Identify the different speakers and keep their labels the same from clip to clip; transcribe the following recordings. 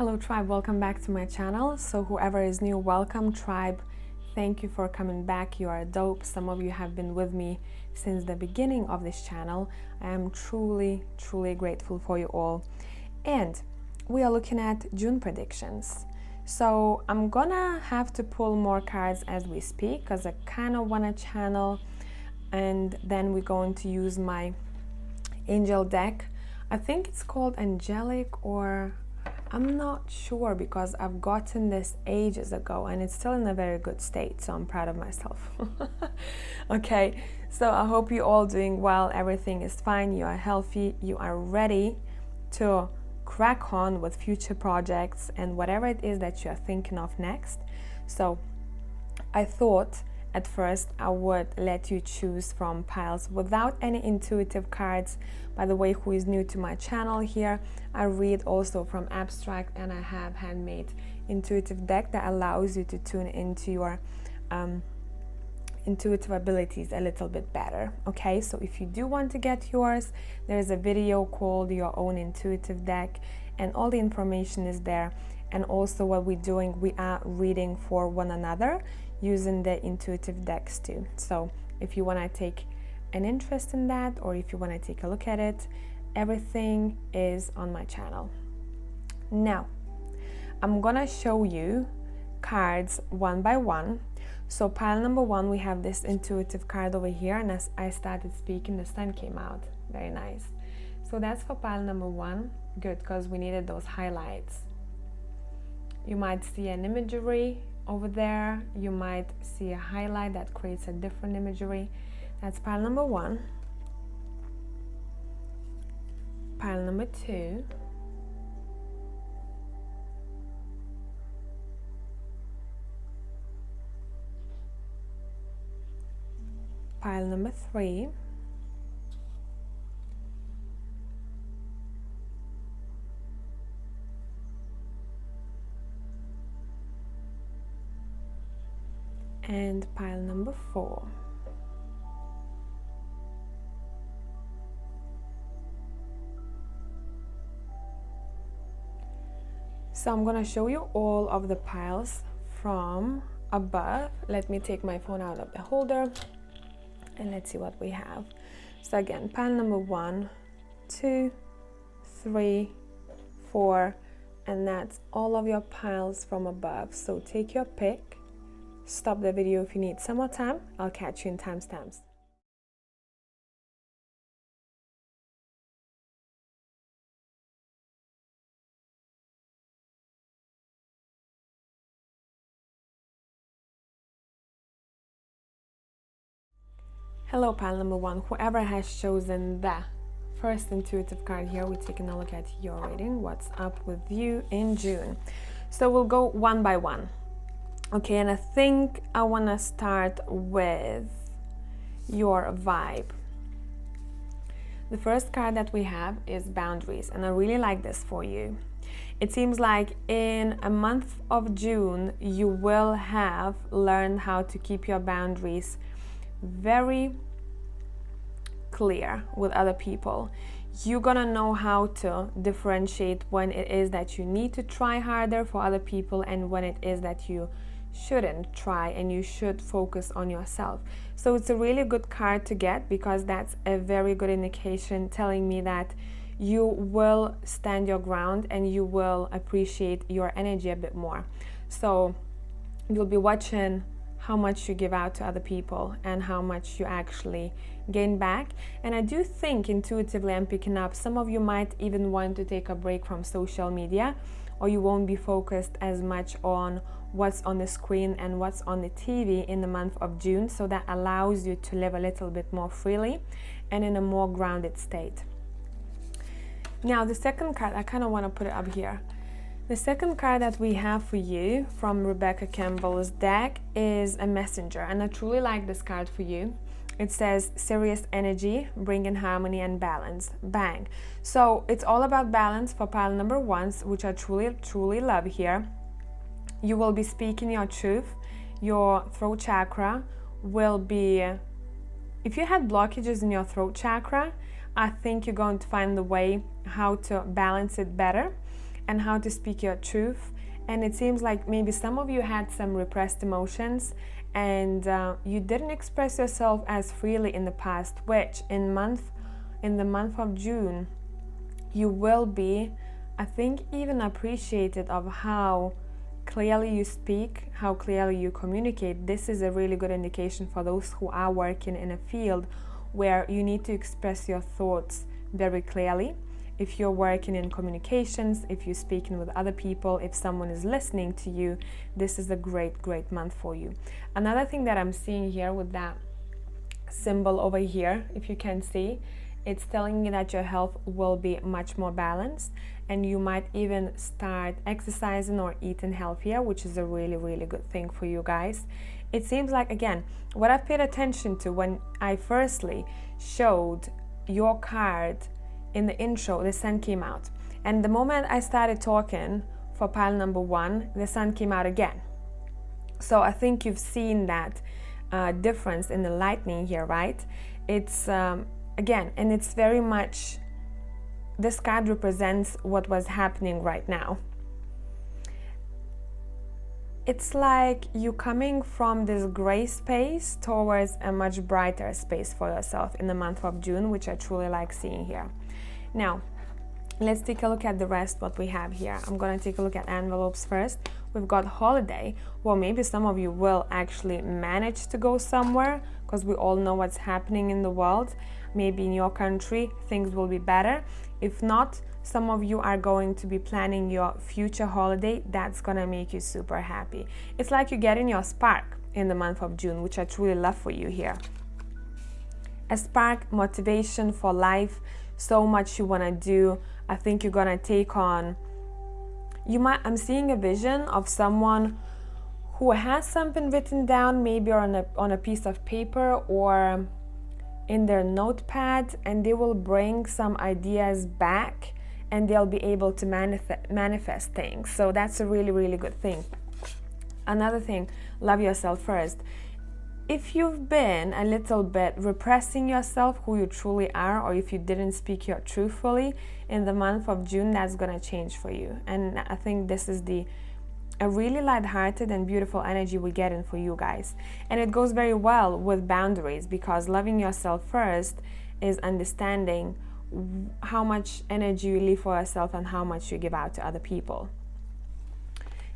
Speaker 1: Hello tribe, welcome back to my channel. So whoever is new, welcome tribe. Thank you for coming back. You are dope. Some of you have been with me since the beginning of this channel. I am truly grateful for you all. And we are looking at June predictions. So I'm gonna have to pull more cards as we speak because I kind of want to channel, and then we're going to use my angel deck. I think it's called angelic, or I'm not sure because I've gotten this ages ago and it's still in a very good state, so I'm proud of myself. Okay, so I hope you're all doing well, everything is fine, you are healthy, you are ready to crack on with future projects and whatever it is that you are thinking of next. So I thought at first I would let you choose from piles without any intuitive cards. By the way, who is new to my channel here, I read also from abstract, and I have handmade intuitive deck that allows you to tune into your intuitive abilities a little bit better. Okay, so if you do want to get yours, there's a video called Your Own Intuitive Deck, and all the information is there. And also what we're doing, we are reading for one another using the intuitive decks too. So if you want to take an interest in that, or if you want to take a look at it, everything is on my channel. Now I'm gonna show you cards one by one. So pile number one, we have this intuitive card over here, and as I started speaking, the sun came out. Very nice. So that's for pile number one. Good, because we needed those highlights. You might see an imagery over there, you might see a highlight that creates a different imagery. That's pile number one. Pile number two. Pile number three. And pile number four. So I'm going to show you all of the piles from above. Let me take my phone out of the holder and let's see what we have. So again, pile number 1, 2, 3, 4, and that's all of your piles from above. So take your pick. Stop the video if you need some more time. I'll catch you in timestamps. Hello pile number 1, whoever has chosen the first intuitive card here, we're taking a look at your reading, what's up with you in June. So we'll go one by one. Okay, and I think I want to start with your vibe. The first card that we have is boundaries, and I really like this for you. It seems like in a month of June, you will have learned how to keep your boundaries very clear with other people. You're gonna know how to differentiate when it is that you need to try harder for other people and when it is that you shouldn't try and you should focus on yourself. So it's a really good card to get because that's a very good indication telling me that you will stand your ground and you will appreciate your energy a bit more. So you'll be watching how much you give out to other people and how much you actually gain back. And I do think intuitively I'm picking up some of you might even want to take a break from social media, or you won't be focused as much on what's on the screen and what's on the TV in the month of June, so that allows you to live a little bit more freely and in a more grounded state. Now the second card, I kind of want to put it up here. The second card that we have for you from Rebecca Campbell's deck is a messenger, and I truly like this card for you. It says serious energy, bringing harmony and balance. Bang. So it's all about balance for pile number 1, which I truly love here. You will be speaking your truth. Your throat chakra will be, if you had blockages in your throat chakra, I think you're going to find the way how to balance it better. and how to speak your truth. And it seems like maybe some of you had some repressed emotions and you didn't express yourself as freely in the past, which in the month of June you will be, I think, even appreciated of how clearly you speak, how clearly you communicate. This is a really good indication for those who are working in a field where you need to express your thoughts very clearly. If you're working in communications, if you're speaking with other people, if someone is listening to you, this is a great month for you. Another thing that I'm seeing here with that symbol over here, if you can see, it's telling me that your health will be much more balanced and you might even start exercising or eating healthier, which is a really good thing for you guys. It seems like, again, what I've paid attention to when I firstly showed your card in the intro, the sun came out. And the moment I started talking for pile number 1, the sun came out again. So I think you've seen that difference in the lightning here, right? It's again, and it's very much, this card represents what was happening right now. It's like you coming from this gray space towards a much brighter space for yourself in the month of June, which I truly like seeing here. Now, let's take a look at the rest what we have here. I'm going to take a look at envelopes first. We've got holiday. Well, maybe some of you will actually manage to go somewhere because we all know what's happening in the world. Maybe in your country things will be better. If not, some of you are going to be planning your future holiday. That's going to make you super happy. It's like you're getting your spark in the month of June, which I truly love for you here. A spark, motivation for life, so much you want to do. I think you're going to take on, I'm seeing a vision of someone who has something written down, maybe on a piece of paper or in their notepad, and they will bring some ideas back and they'll be able to manifest things. So that's a really good thing. Another thing, love yourself first. If you've been a little bit repressing yourself, who you truly are, or if you didn't speak your truthfully in the month of June, that's gonna change for you. And I think this is a really light-hearted and beautiful energy we're getting for you guys. And it goes very well with boundaries, because loving yourself first is understanding how much energy you leave for yourself and how much you give out to other people.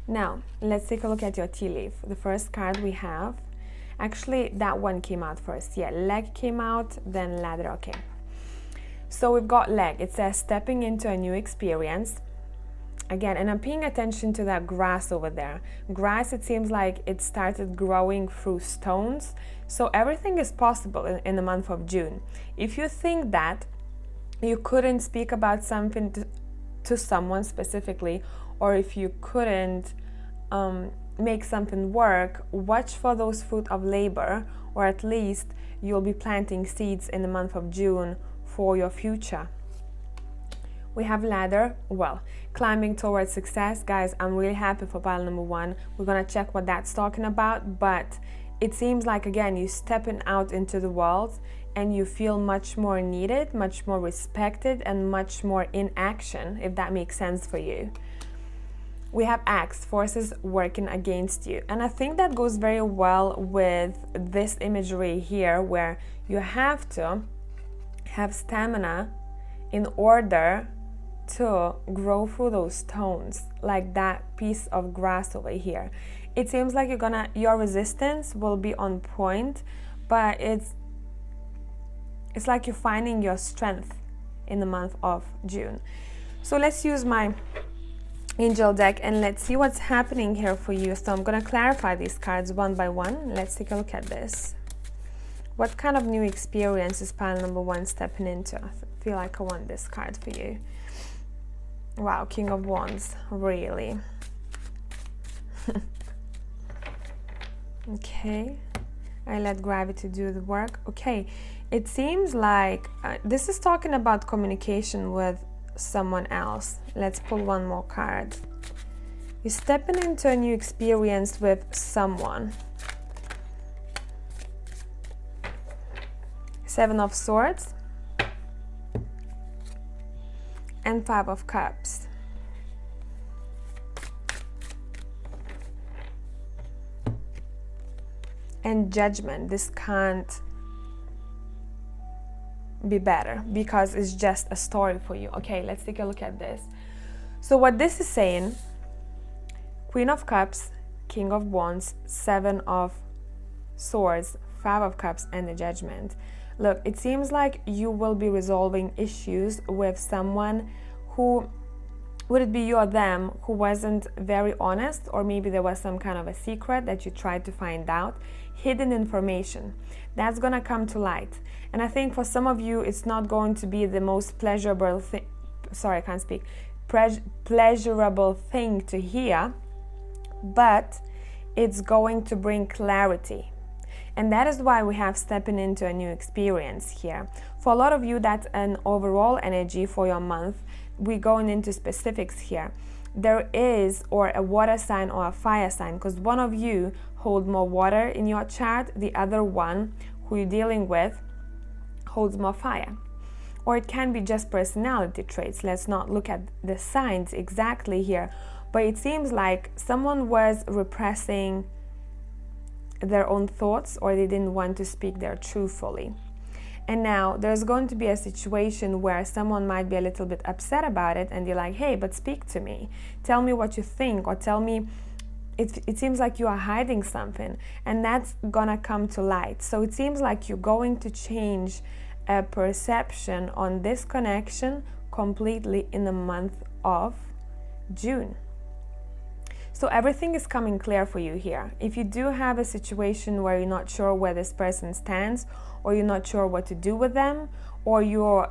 Speaker 1: Now, let's take a look at your tea leaf. The first card we have, actually that one came out first. Yeah, leg came out, then ladder. Okay. So we've got leg. It says stepping into a new experience. Again, and I'm paying attention to that grass over there. Grass, it seems like it started growing through stones. So everything is possible in the month of June. If you think that you couldn't speak about something to someone specifically, or if you couldn't make something work, watch for those fruit of labor, or at least you'll be planting seeds in the month of June for your future. We have ladder, well, climbing towards success. Guys, I'm really happy for pile number 1. We're gonna check what that's talking about, but it seems like, again, you're stepping out into the world and you feel much more needed, much more respected, and much more in action, if that makes sense for you. We have axe, forces working against you. And I think that goes very well with this imagery here, where you have to have stamina in order to grow through those stones, like that piece of grass over here. It seems like your resistance will be on point, but it's like you're finding your strength in the month of June. So let's use my angel deck and let's see what's happening here for you. So I'm going to clarify these cards one by one. Let's take a look at this. What kind of new experience is pile number 1 stepping into? I feel like I want this card for you. Wow, King of Wands, really. Okay, I let gravity do the work. Okay, it seems like this is talking about communication with someone else. Let's pull one more card. You're stepping into a new experience with someone. 7 of Swords and 5 of Cups. and Judgment. This can't be better because it's just a story for you. Okay, let's take a look at this. So what this is saying, Queen of Cups, King of Wands, Seven of Swords, Five of Cups, and the Judgment. Look, it seems like you will be resolving issues with someone who, would it be you or them, who wasn't very honest, or maybe there was some kind of a secret that you tried to find out, hidden information. That's gonna come to light. And I think for some of you, it's not going to be the most pleasurable thing, sorry, I can't speak, pleasurable thing to hear, but it's going to bring clarity. And that is why we have stepping into a new experience here. For a lot of you, that's an overall energy for your month. We're going into specifics here. There is, or a water sign or a fire sign, because one of you hold more water in your chart, the other one who you're dealing with holds more fire. Or it can be just personality traits. Let's not look at the signs exactly here, but it seems like someone was repressing their own thoughts, or they didn't want to speak their truth fully. And now there's going to be a situation where someone might be a little bit upset about it, and you're like, hey, but speak to me. Tell me what you think, or tell me, it seems like you are hiding something, and that's gonna come to light. So it seems like you're going to change a perception on this connection completely in the month of June. So everything is coming clear for you here. If you do have a situation where you're not sure where this person stands, or you're not sure what to do with them, or you're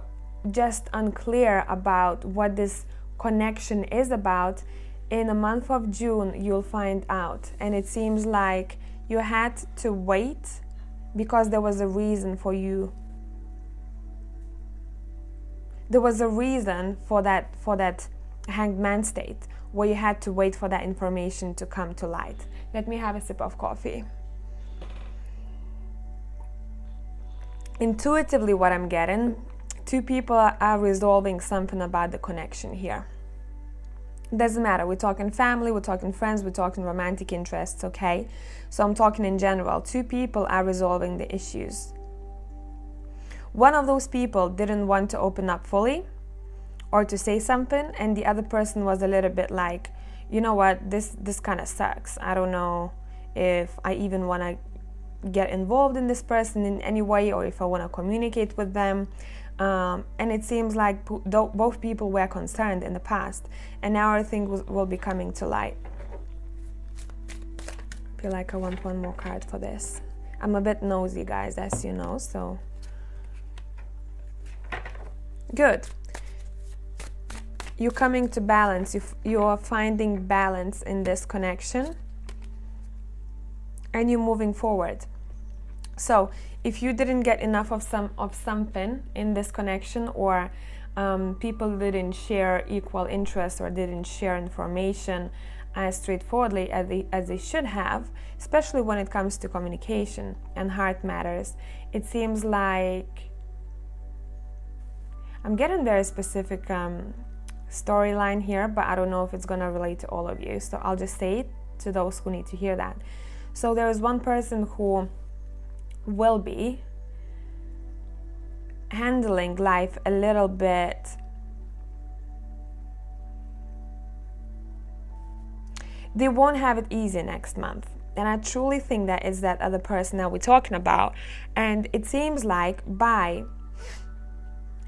Speaker 1: just unclear about what this connection is about, in the month of June, you'll find out. And it seems like you had to wait because there was a reason for you. There was a reason for that Hanged Man state, where you had to wait for that information to come to light. Let me have a sip of coffee. Intuitively, what I'm getting, two people are resolving something about the connection here. Doesn't matter, we're talking family, we're talking friends, we're talking romantic interests, okay? So I'm talking in general. Two people are resolving the issues. One of those people didn't want to open up fully or to say something, and the other person was a little bit like, you know what, this kind of sucks. I don't know if I even want to get involved in this person in any way, or if I want to communicate with them. And it seems like both people were concerned in the past, and now everything will be coming to light. I feel like I want one more card for this. I'm a bit nosy, guys, as you know, so good. You're coming to balance. You're finding balance in this connection, and you're moving forward. So if you didn't get enough of something in this connection, or people didn't share equal interest, or didn't share information as straightforwardly as they should have, especially when it comes to communication and heart matters, it seems like I'm getting very specific storyline here, but I don't know if it's going to relate to all of you, so I'll just say it to those who need to hear that. So there is one person who will be handling life a little bit they won't have it easy next month, and I truly think that is that other person that we're talking about. And it seems like by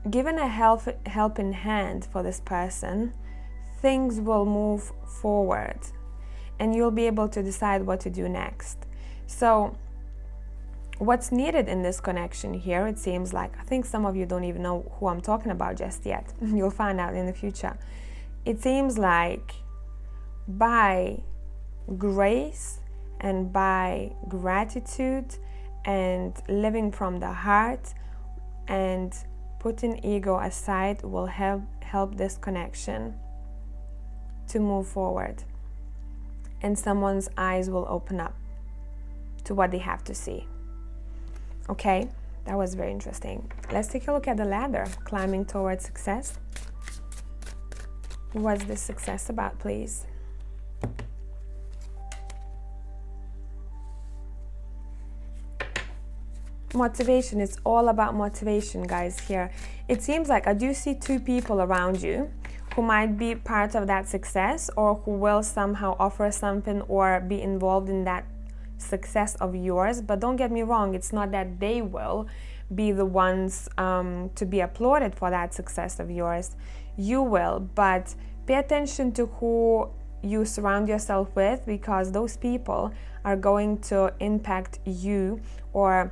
Speaker 1: given a helping hand for this person, things will move forward, and you'll be able to decide what to do next. So what's needed in this connection here, it seems like, I think some of you don't even know who I'm talking about just yet. You'll find out in the future. It seems like by grace and by gratitude and living from the heart and putting ego aside will help this connection to move forward, and someone's eyes will open up to what they have to see. Okay, that was very interesting. Let's take a look at the ladder, climbing towards success. What's this success about, please? motivation. It's all about motivation, guys, here. It seems like I do see two people around you who might be part of that success, or who will somehow offer something or be involved in that success of yours. But don't get me wrong, it's not that they will be the ones to be applauded for that success of yours. You will, but pay attention to who you surround yourself with, because those people are going to impact you, or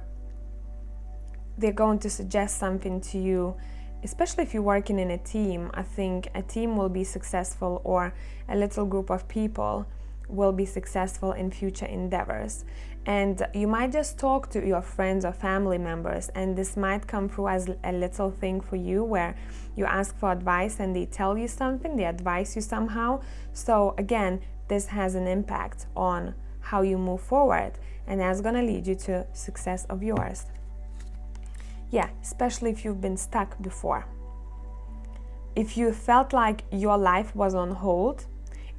Speaker 1: they're going to suggest something to you. Especially if you're working in a team, I think a team will be successful, or a little group of people will be successful in future endeavors. And you might just talk to your friends or family members, and this might come through as a little thing for you, where you ask for advice and they tell you something, they advise you somehow. So again, this has an impact on how you move forward, and that's going to lead you to success of yours. Yeah, especially if you've been stuck before. If you felt like your life was on hold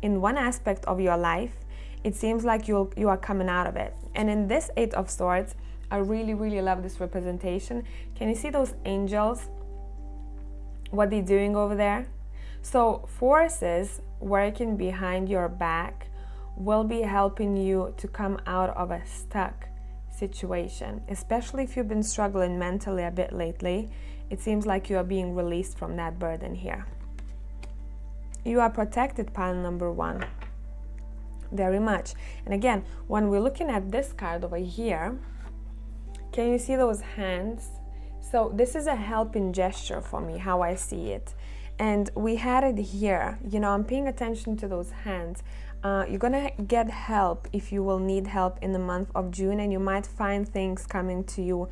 Speaker 1: in one aspect of your life, it seems like you are coming out of it. And in this Eight of Swords, I really love this representation. Can you see those angels? What they're doing over there? So forces working behind your back will be helping you to come out of a stuck situation, especially if you've been struggling mentally a bit lately. It seems like you are being released from that burden here. You are protected, pile number one, very much. And again, when we're looking at this card over here, can you see those hands? So this is a helping gesture for me, how I see it. And we had it here, you know, I'm paying attention to those hands. You're gonna get help if you will need help in the month of June, and you might find things coming to you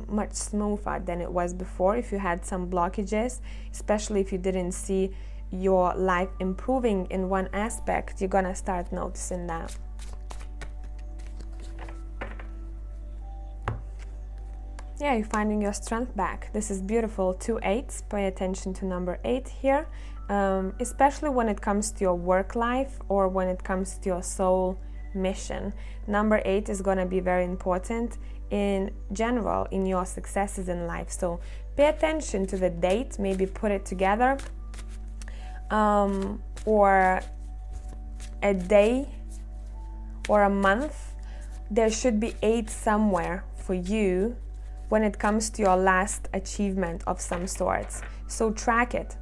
Speaker 1: much smoother than it was before. If you had some blockages, especially if you didn't see your life improving in one aspect, you're gonna start noticing that. Yeah, you're finding your strength back. This is beautiful. 2 8s. Pay attention to number 8 here. Especially when it comes to your work life, or when it comes to your soul mission. Number 8 is going to be very important in general in your successes in life. So pay attention to the date, maybe put it together, or a day or a month. There should be 8 somewhere for you when it comes to your last achievement of some sorts. So track it,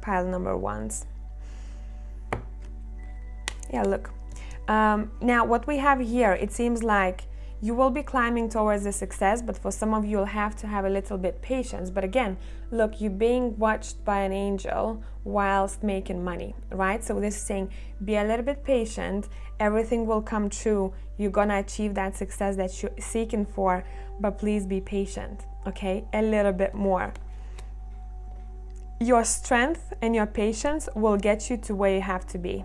Speaker 1: pile number ones. Yeah, look. Now what we have here, it seems like you will be climbing towards the success, but for some of you, you'll have to have a little bit patience. But again, look, you're being watched by an angel whilst making money, right? So this is saying, be a little bit patient. Everything will come true. You're gonna achieve that success that you're seeking for, but please be patient, okay? A little bit more. Your strength and your patience will get you to where you have to be.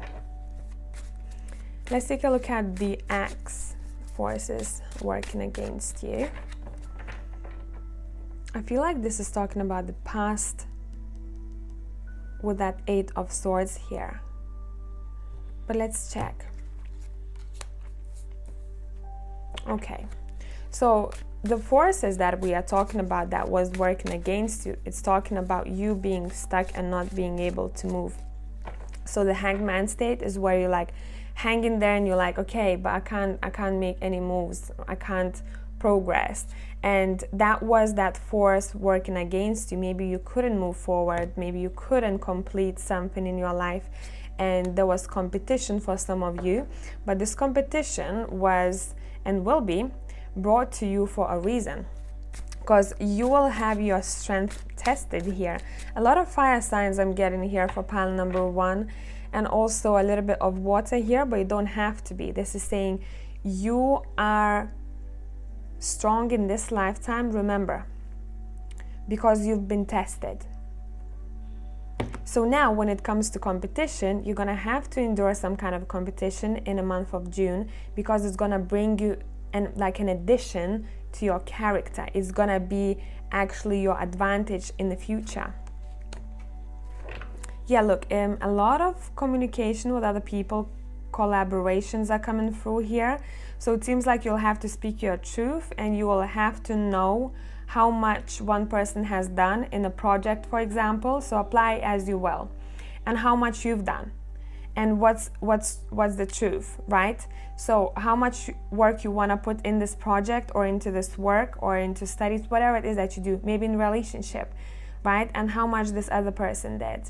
Speaker 1: Let's take a look at the Axe forces working against you. I feel like this is talking about the past with that 8 of Swords here. But let's check. Okay, so the forces that we are talking about that was working against you, it's talking about you being stuck and not being able to move. So the Hangman state is where you're like hanging there and you're like, okay, but I can't make any moves, I can't progress. And that was that force working against you. Maybe you couldn't move forward, maybe you couldn't complete something in your life, and there was competition for some of you. But this competition was and will be brought to you for a reason, because you will have your strength tested here. A lot of fire signs I'm getting here for pile number 1, and also a little bit of water here, but you don't have to be. This is saying you are strong in this lifetime, remember, because you've been tested. So now when it comes to competition, you're gonna have to endure some kind of competition in the month of June, because it's gonna bring you like an addition to your character. It's gonna be actually your advantage in the future. Yeah, look, a lot of communication with other people collaborations are coming through here. So it seems like you'll have to speak your truth, and you will have to know how much one person has done in a project, for example. So apply as you will, and how much you've done, and what's the truth, right? So how much work you want to put in this project, or into this work, or into studies, whatever it is that you do, maybe in relationship, right? And how much this other person did.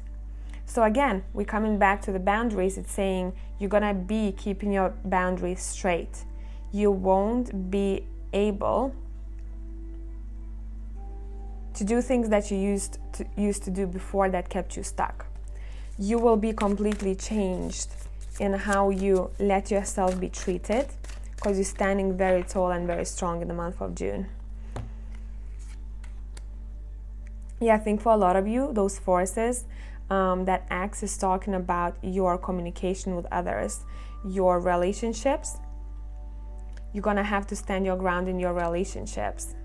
Speaker 1: So again, we're coming back to the boundaries. It's saying you're gonna be keeping your boundaries straight. You won't be able to do things that you used to do before that kept you stuck. You will be completely changed in how you let yourself be treated, because you're standing very tall and very strong in the month of June. Yeah, I think for a lot of you, those forces, that Axe is talking about your communication with others, your relationships. You're gonna have to stand your ground in your relationships.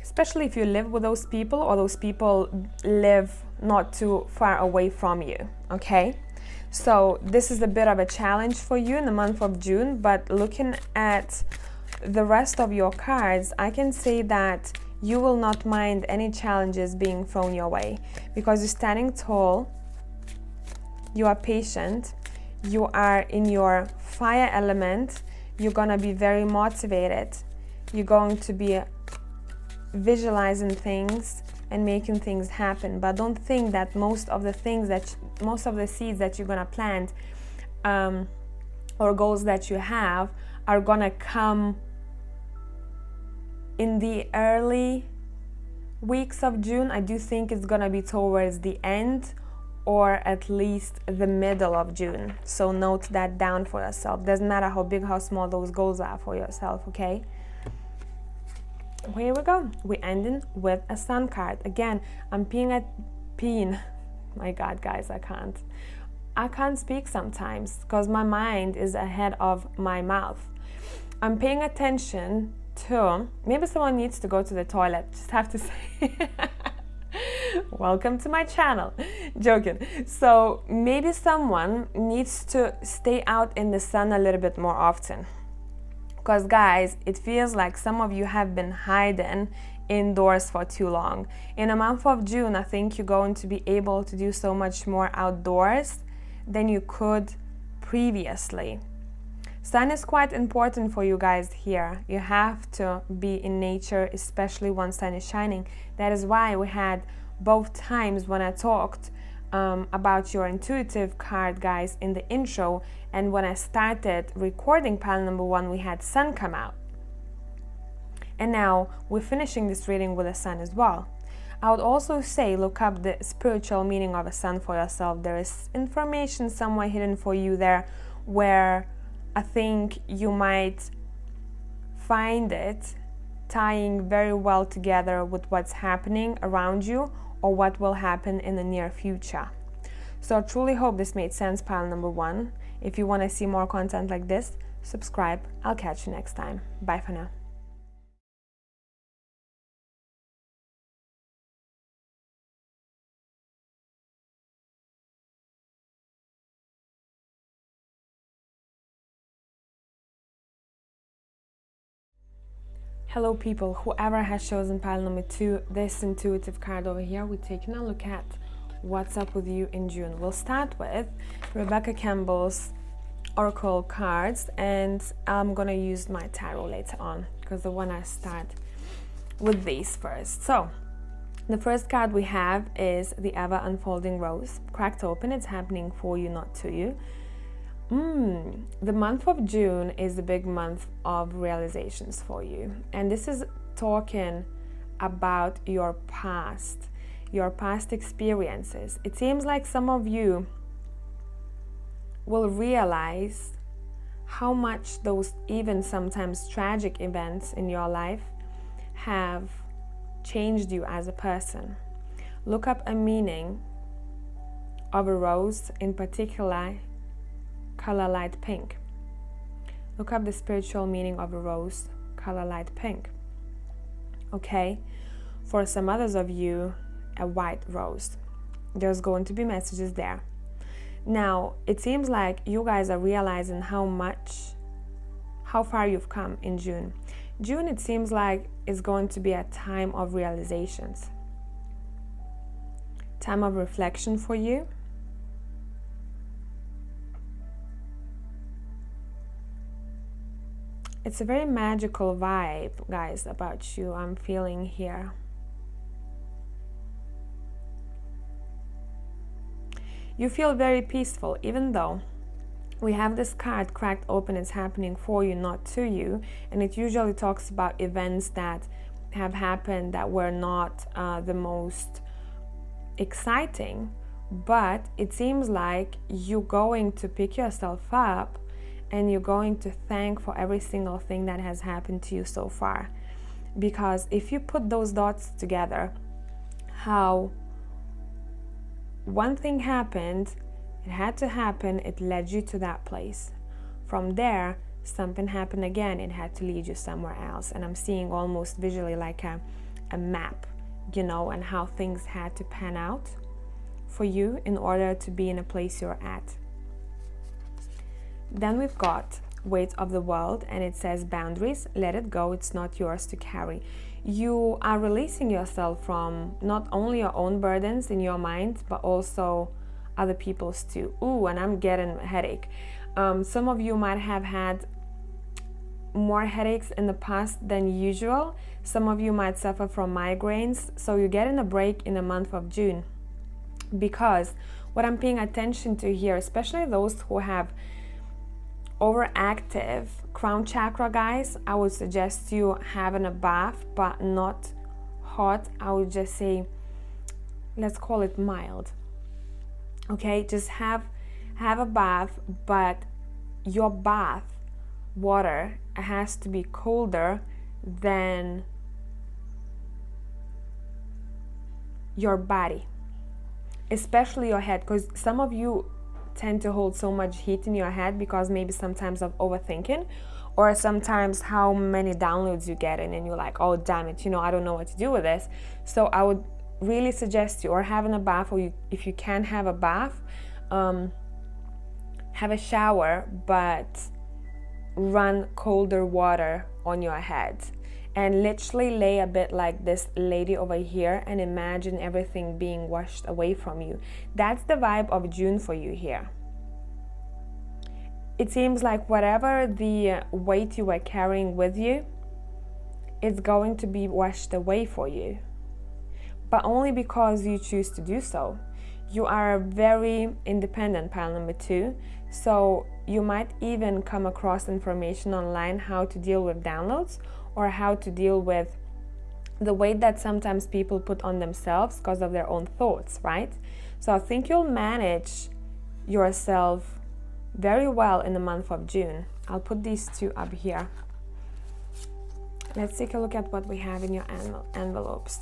Speaker 1: Especially if you live with those people, or those people live not too far away from you, okay? So this is a bit of a challenge for you in the month of June, but looking at the rest of your cards, I can say that you will not mind any challenges being thrown your way, because you're standing tall, you are patient, you are in your fire element, you're gonna be very motivated, you're going to be visualizing things and making things happen. But don't think that most of the seeds that you're gonna plant, or goals that you have, are gonna come in the early weeks of June. I do think it's gonna be towards the end, or at least the middle of June. So note that down for yourself. Doesn't matter how big, how small those goals are for yourself, okay? Here we go. We're ending with a Sun card. Again, I'm peeing. My God, guys, I can't speak sometimes, because my mind is ahead of my mouth. I'm paying attention to, maybe someone needs to go to the toilet, just have to say. Welcome to my channel. Joking. So maybe someone needs to stay out in the sun a little bit more often, because guys, it feels like some of you have been hiding indoors for too long. In the month of June, I think you're going to be able to do so much more outdoors than you could previously. Sun is quite important for you guys here. You have to be in nature, especially when sun is shining. That is why we had both times when I talked about your intuitive card, guys, in the intro, and when I started recording pile number 1, we had sun come out. And now we're finishing this reading with the sun as well. I would also say look up the spiritual meaning of a sun for yourself. There is information somewhere hidden for you there, where I think you might find it tying very well together with what's happening around you, or what will happen in the near future. So I truly hope this made sense, pile number 1. If you want to see more content like this, subscribe. I'll catch you next time. Bye for now. Hello people, whoever has chosen pile number 2, this intuitive card over here, we're taking a look at what's up with you in June. We'll start with Rebecca Campbell's Oracle cards, and I'm gonna use my tarot later on, because I wanna start with these first. So the first card we have is the Ever Unfolding Rose. Cracked open, it's happening for you, not to you. The month of June is a big month of realizations for you, and this is talking about your past experiences. It seems like some of you will realize how much those even sometimes tragic events in your life have changed you as a person. Look up a meaning of a rose, in particular color light pink. Look up the spiritual meaning of a rose, color light pink. Okay, for some others of you, a white rose. There's going to be messages there. Now, it seems like you guys are realizing how far you've come in June. June, it seems like, is going to be a time of realizations, time of reflection for you. It's a very magical vibe, guys, about you I'm feeling here. You feel very peaceful, even though we have this card cracked open. It's happening for you, not to you. And it usually talks about events that have happened that were not the most exciting. But it seems like you're going to pick yourself up and you're going to thank for every single thing that has happened to you so far. Because if you put those dots together, how one thing happened, it had to happen, it led you to that place. From there, something happened again, it had to lead you somewhere else. And I'm seeing almost visually like a map, you know, and how things had to pan out for you in order to be in a place you're at. Then we've got weight of the world, and it says boundaries, let it go, it's not yours to carry. You are releasing yourself from not only your own burdens in your mind, but also other people's too. Ooh, and I'm getting a headache. Some of you might have had more headaches in the past than usual. Some of you might suffer from migraines. So you're getting a break in the month of June. Because what I'm paying attention to here, especially those who have overactive crown chakra, guys, I would suggest you having a bath, but not hot. I would just say, let's call it mild. Okay, just have a bath, but your bath water has to be colder than your body, especially your head, because some of you tend to hold so much heat in your head because maybe sometimes of overthinking, or sometimes how many downloads you get in and you're like, oh damn it, you know, I don't know what to do with this. So I would really suggest you, or having a bath, or you, if you can have a bath, have a shower, but run colder water on your head and literally lay a bit like this lady over here and imagine everything being washed away from you. That's the vibe of June for you here. It seems like whatever the weight you were carrying with you, it's going to be washed away for you, but only because you choose to do so. You are very independent, pile number 2, so you might even come across information online how to deal with downloads, or how to deal with the weight that sometimes people put on themselves because of their own thoughts, right? So I think you'll manage yourself very well in the month of June. I'll put these two up here. Let's take a look at what we have in your envelopes.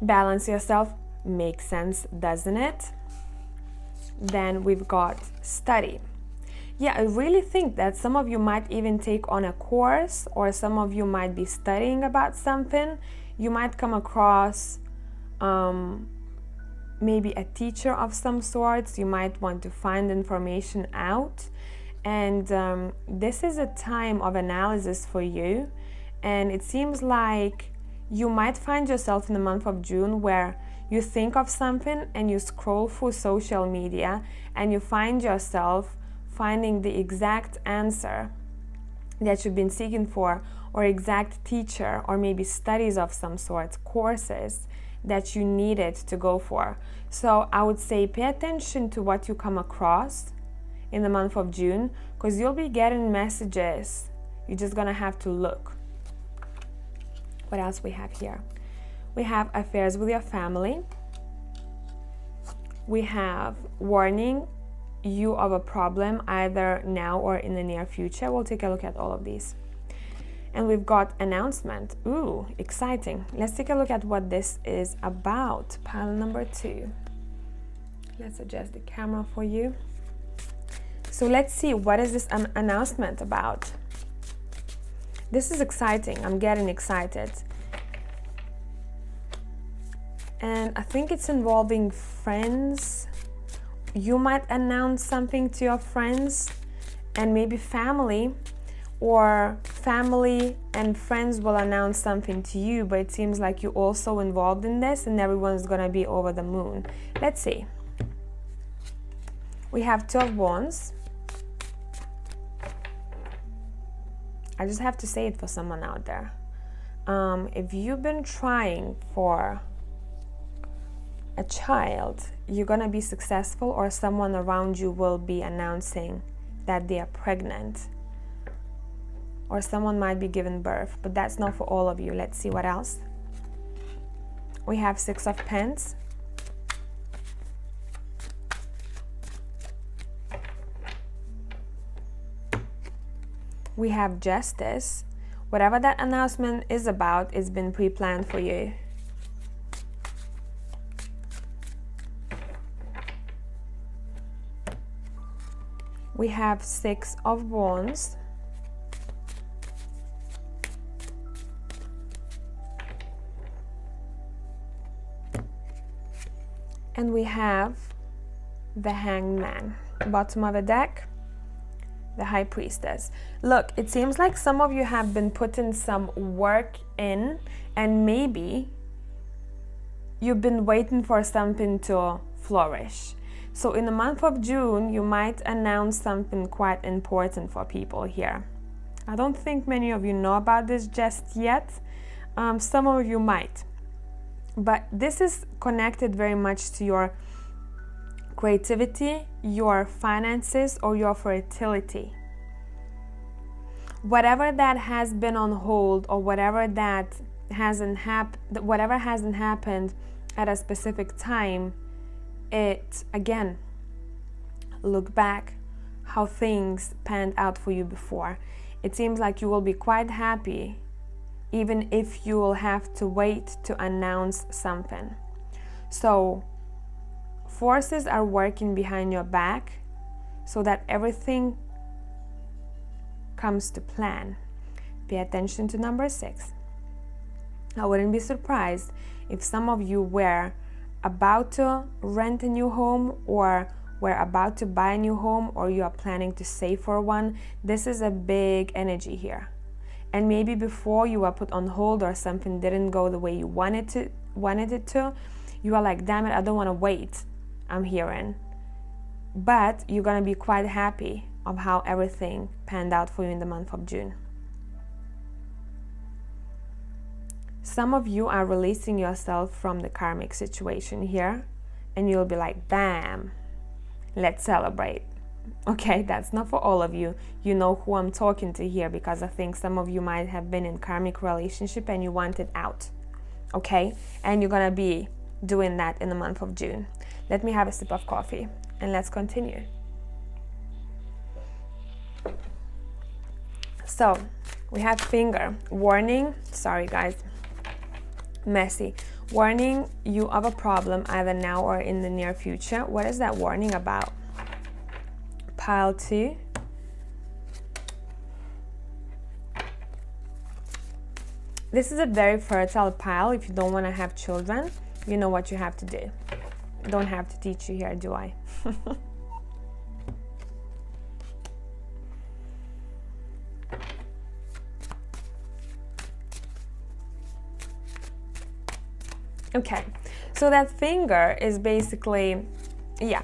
Speaker 1: Balance yourself. Makes sense, doesn't it? Then we've got study. Yeah, I really think that some of you might even take on a course, or some of you might be studying about something. You might come across maybe a teacher of some sorts. You might want to find information out. And this is a time of analysis for you. And it seems like you might find yourself in the month of June where you think of something and you scroll through social media and you find yourself finding the exact answer that you've been seeking for, or exact teacher, or maybe studies of some sort, courses that you needed to go for. So I would say pay attention to what you come across in the month of June, because you'll be getting messages. You're just gonna have to look. What else we have here? We have affairs with your family. We have warning you of a problem either now or in the near future. We'll take a look at all of these. And we've got announcement. Ooh, exciting. Let's take a look at what this is about. Pile number 2. Let's adjust the camera for you. So let's see, what is this announcement about? This is exciting. I'm getting excited. And I think it's involving friends. You might announce something to your friends and maybe family, or family and friends will announce something to you, but it seems like you're also involved in this and everyone's gonna be over the moon. Let's see. We have Two of Wands. I just have to say it for someone out there. If you've been trying for a child, you're gonna be successful, or someone around you will be announcing that they are pregnant, or someone might be giving birth, but that's not for all of you. Let's see what else. We have Six of Pentacles. We have Justice. Whatever that announcement is about, it's been pre-planned for you. We have Six of Wands. And we have the Hanged Man. Bottom of the deck, the High Priestess. Look, it seems like some of you have been putting some work in, and maybe you've been waiting for something to flourish. So in the month of June, you might announce something quite important for people here. I don't think many of you know about this just yet. Some of you might. But this is connected very much to your creativity, your finances, or your fertility. Whatever that has been on hold, or whatever hasn't happened at a specific time, it, again, look back how things panned out for you before. It seems like you will be quite happy even if you will have to wait to announce something. So forces are working behind your back so that everything comes to plan. Pay attention to number 6. I wouldn't be surprised if some of you were about to rent a new home, or were about to buy a new home, or you are planning to save for one. This is a big energy here. And maybe before you were put on hold, or something didn't go the way you wanted it to, you are like, damn it, I don't want to wait, I'm hearing. But you're going to be quite happy of how everything panned out for you in the month of June. Some of you are releasing yourself from the karmic situation here, and you'll be like, bam, let's celebrate. Okay, that's not for all of you. You know who I'm talking to here, because I think some of you might have been in karmic relationship and you wanted out. Okay, and you're gonna be doing that in the month of June. Let me have a sip of coffee and let's continue. So we have Finger. Warning, sorry guys, messy. Warning you of a problem either now or in the near future. What is that warning about? Pile 2. This is a very fertile pile. If you don't want to have children, you know what you have to do. Don't have to teach you here, do I? Okay, so that Finger is basically, yeah,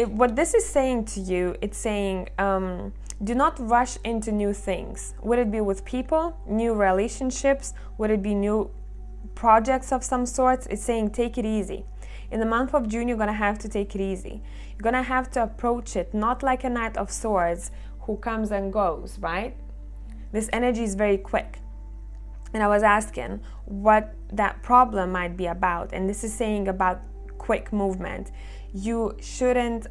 Speaker 1: what this is saying to you, it's saying, do not rush into new things. Would it be with people, new relationships? Would it be new projects of some sorts? It's saying take it easy. In the month of June, you're going to have to take it easy. You're going to have to approach it not like a Knight of Swords who comes and goes, right? This energy is very quick. And I was asking what that problem might be about. And this is saying about quick movement. You shouldn't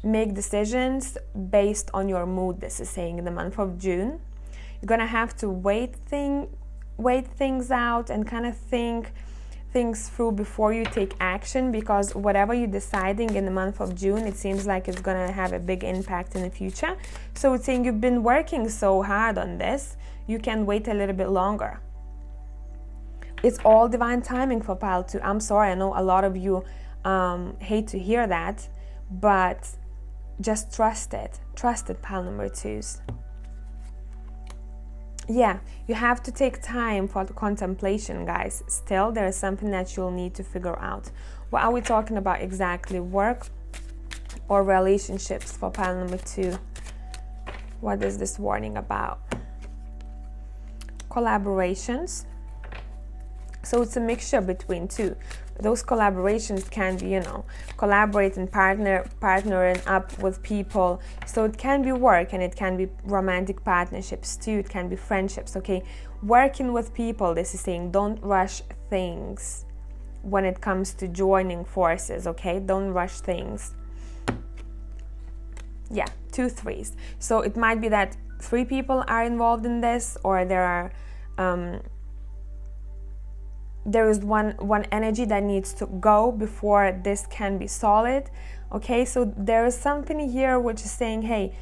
Speaker 1: make decisions based on your mood. This is saying in the month of June. You're going to have to wait things out and kind of think things through before you take action, because whatever you're deciding in the month of June, it seems like it's going to have a big impact in the future. So it's saying you've been working so hard on this, you can wait a little bit longer. It's all divine timing for pile 2. I'm sorry, I know a lot of you hate to hear that, but just trust it. Trust it, pile number 2s. Yeah, you have to take time for the contemplation, guys. Still, there is something that you'll need to figure out. What are we talking about exactly? Work or relationships for pile number 2? What is this warning about? Collaborations. So it's a mixture between two. Those collaborations can be, you know, collaborating, partnering up with people. So it can be work and it can be romantic partnerships too. It can be friendships, okay? Working with people, this is saying don't rush things when it comes to joining forces, okay? Don't rush things. Yeah, 2 3s. So it might be that 3 people are involved in this, or there is one energy that needs to go before this can be solid, okay? So there is something here which is saying, hey,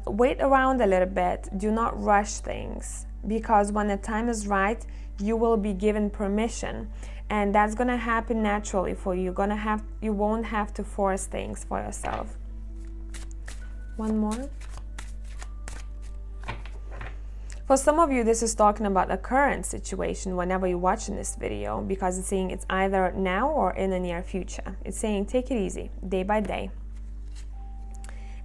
Speaker 1: wait around a little bit, do not rush things, because when the time is right, you will be given permission, and that's gonna happen naturally for you. You won't have to force things for yourself. One more. For some of you, this is talking about a current situation whenever you're watching this video, because it's saying it's either now or in the near future. It's saying take it easy, day by day.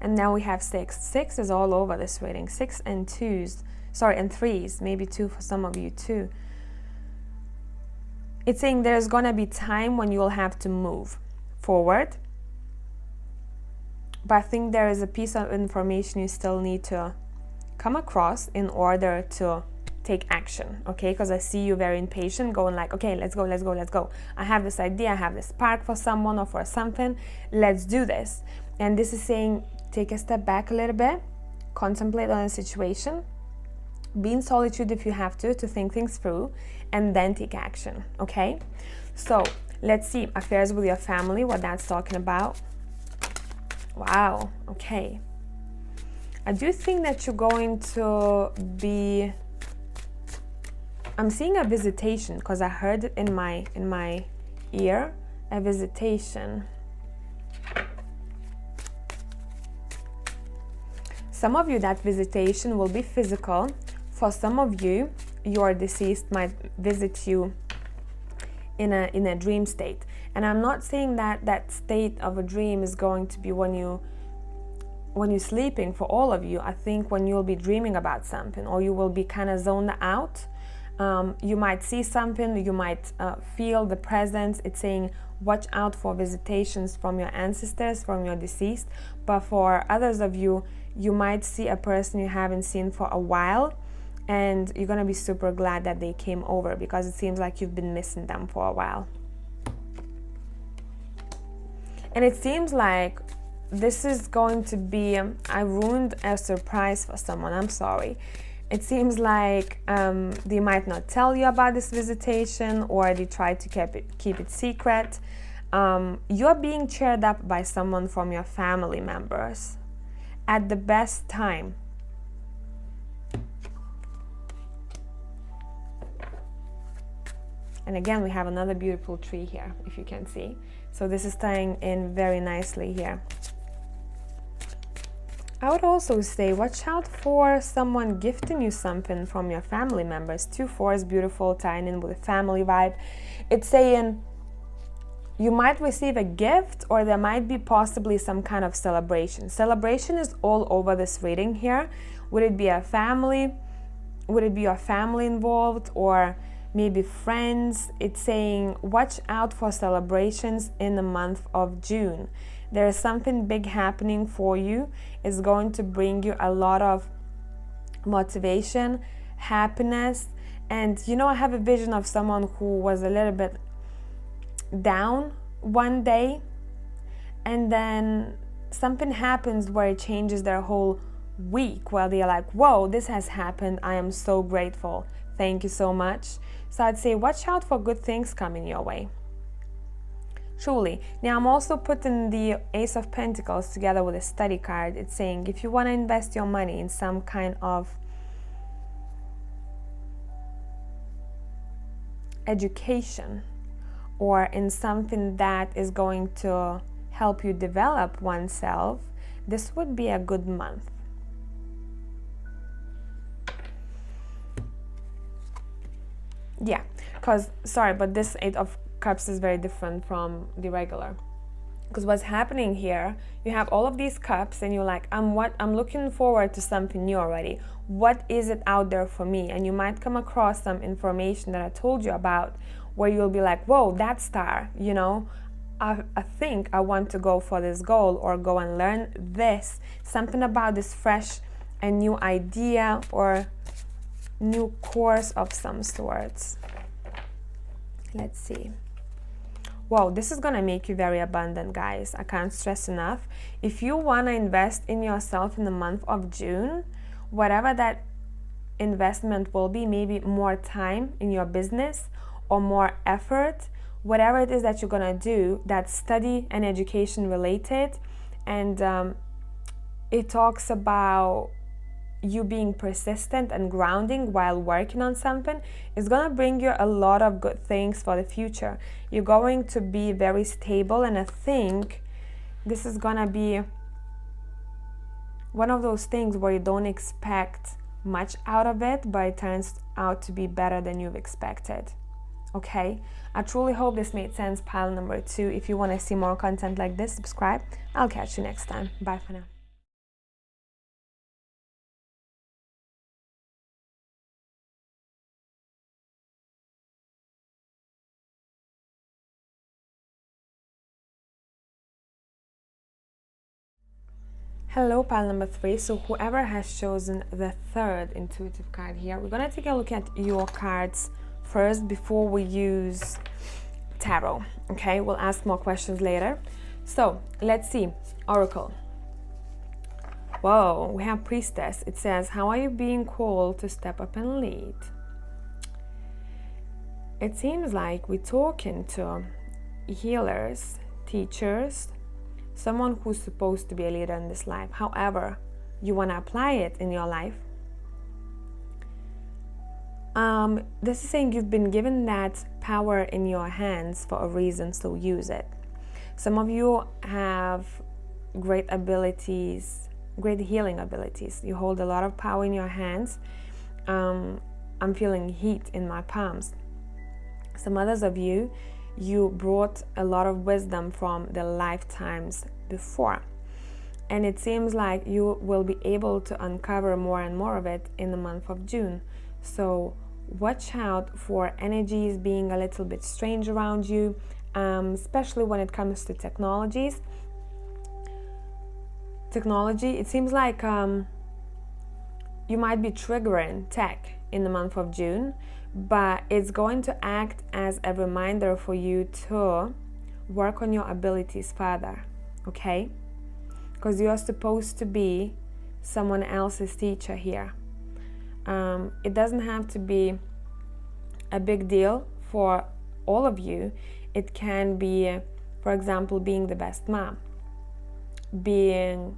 Speaker 1: And now we have 6. 6 is all over this reading. 6 and 2s, sorry, and 3s, maybe 2 for some of you too. It's saying there's gonna be time when you'll have to move forward. But I think there is a piece of information you still need to come across in order to take action, okay? Because I see you very impatient, going like, okay, let's go, let's go, let's go. I have this idea, I have this spark for someone or for something, let's do this. And this is saying, take a step back a little bit, contemplate on the situation, be in solitude if you have to think things through, and then take action, okay? So let's see, affairs with your family, what that's talking about. Wow, okay. I do think that you're going to be, I'm seeing a visitation, because I heard it in my ear, a visitation. Some of you, that visitation will be physical. For some of you, your deceased might visit you in a dream state. And I'm not saying that that state of a dream is going to be when you're sleeping. For all of you, I think when you'll be dreaming about something, or you will be kind of zoned out, you might see something, you might feel the presence. It's saying watch out for visitations from your ancestors, from your deceased. But for others of you, you might see a person you haven't seen for a while, and you're gonna be super glad that they came over, because it seems like you've been missing them for a while. And it seems like this is going to be, I ruined a surprise for someone, I'm sorry. It seems like they might not tell you about this visitation, or they try to keep it secret. You're being cheered up by someone from your family members at the best time. And again, we have another beautiful tree here, if you can see. So this is tying in very nicely here. I would also say watch out for someone gifting you something from your family members. 2-4 is beautiful, tying in with a family vibe. It's saying you might receive a gift, or there might be possibly some kind of celebration. Celebration is all over this reading here. Would it be a family? Would it be your family involved, or maybe friends? It's saying watch out for celebrations in the month of June. There is something big happening for you. It's going to bring you a lot of motivation, happiness. And you know, I have a vision of someone who was a little bit down one day, and then something happens where it changes their whole week, where they're like, whoa, this has happened, I am so grateful, thank you so much. So I'd say watch out for good things coming your way. Truly. Now I'm also putting the Ace of Pentacles together with a study card. It's saying if you want to invest your money in some kind of education or in something that is going to help you develop oneself, this would be a good month. Yeah, because, sorry, but this Eight of Cups is very different from the regular. Because what's happening here, you have all of these cups and you're like, I'm looking forward to something new already. What is it out there for me? And you might come across some information that I told you about where you'll be like, whoa, that star, you know, I think I want to go for this goal or go and learn this. Something about this fresh and new idea or new course of some sorts. Let's see. Wow, this is gonna make you very abundant, guys. I can't stress enough. If you wanna invest in yourself in the month of June, whatever that investment will be, maybe more time in your business or more effort, whatever it is that you're gonna do that's study and education related, and it talks about you being persistent and grounding while working on something, is going to bring you a lot of good things for the future. You're going to be very stable, and I think this is going to be one of those things where you don't expect much out of it, but it turns out to be better than you've expected. Okay, I truly hope this made sense, pile number 2. If you want to see more content like this, subscribe. I'll catch you next time. Bye for now. Hello, pile number 3. So whoever has chosen the third intuitive card here, we're going to take a look at your cards first before we use tarot. Okay, we'll ask more questions later. So let's see. Oracle. Whoa, we have Priestess. It says, how are you being called to step up and lead? It seems like we're talking to healers, teachers, someone who's supposed to be a leader in this life. However, you want to apply it in your life. This is saying you've been given that power in your hands for a reason, so use it. Some of you have great abilities, great healing abilities. You hold a lot of power in your hands. I'm feeling heat in my palms. Some others of you, you brought a lot of wisdom from the lifetimes before, and it seems like you will be able to uncover more and more of it in the month of June. So watch out for energies being a little bit strange around you, especially when it comes to technology. It seems like you might be triggering tech in the month of June, but it's going to act as a reminder for you to work on your abilities further, okay? Because you're supposed to be someone else's teacher here. It doesn't have to be a big deal for all of you. It can be, for example, being the best mom, being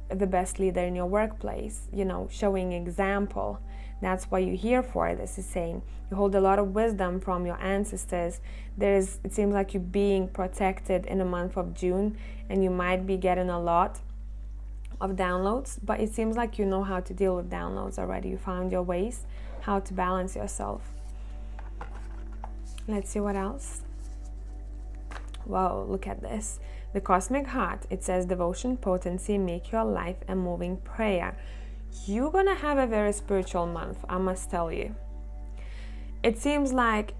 Speaker 1: the best leader in your workplace, you know, showing example. That's what you're here for. This is saying you hold a lot of wisdom from your ancestors. It seems like you're being protected in the month of June, and you might be getting a lot of downloads, but it seems like you know how to deal with downloads already. You found your ways how to balance yourself. Let's see what else. Whoa, look at this. The Cosmic Heart. It says devotion, potency, make your life a moving prayer. You're gonna have a very spiritual month, I must tell you. It seems like,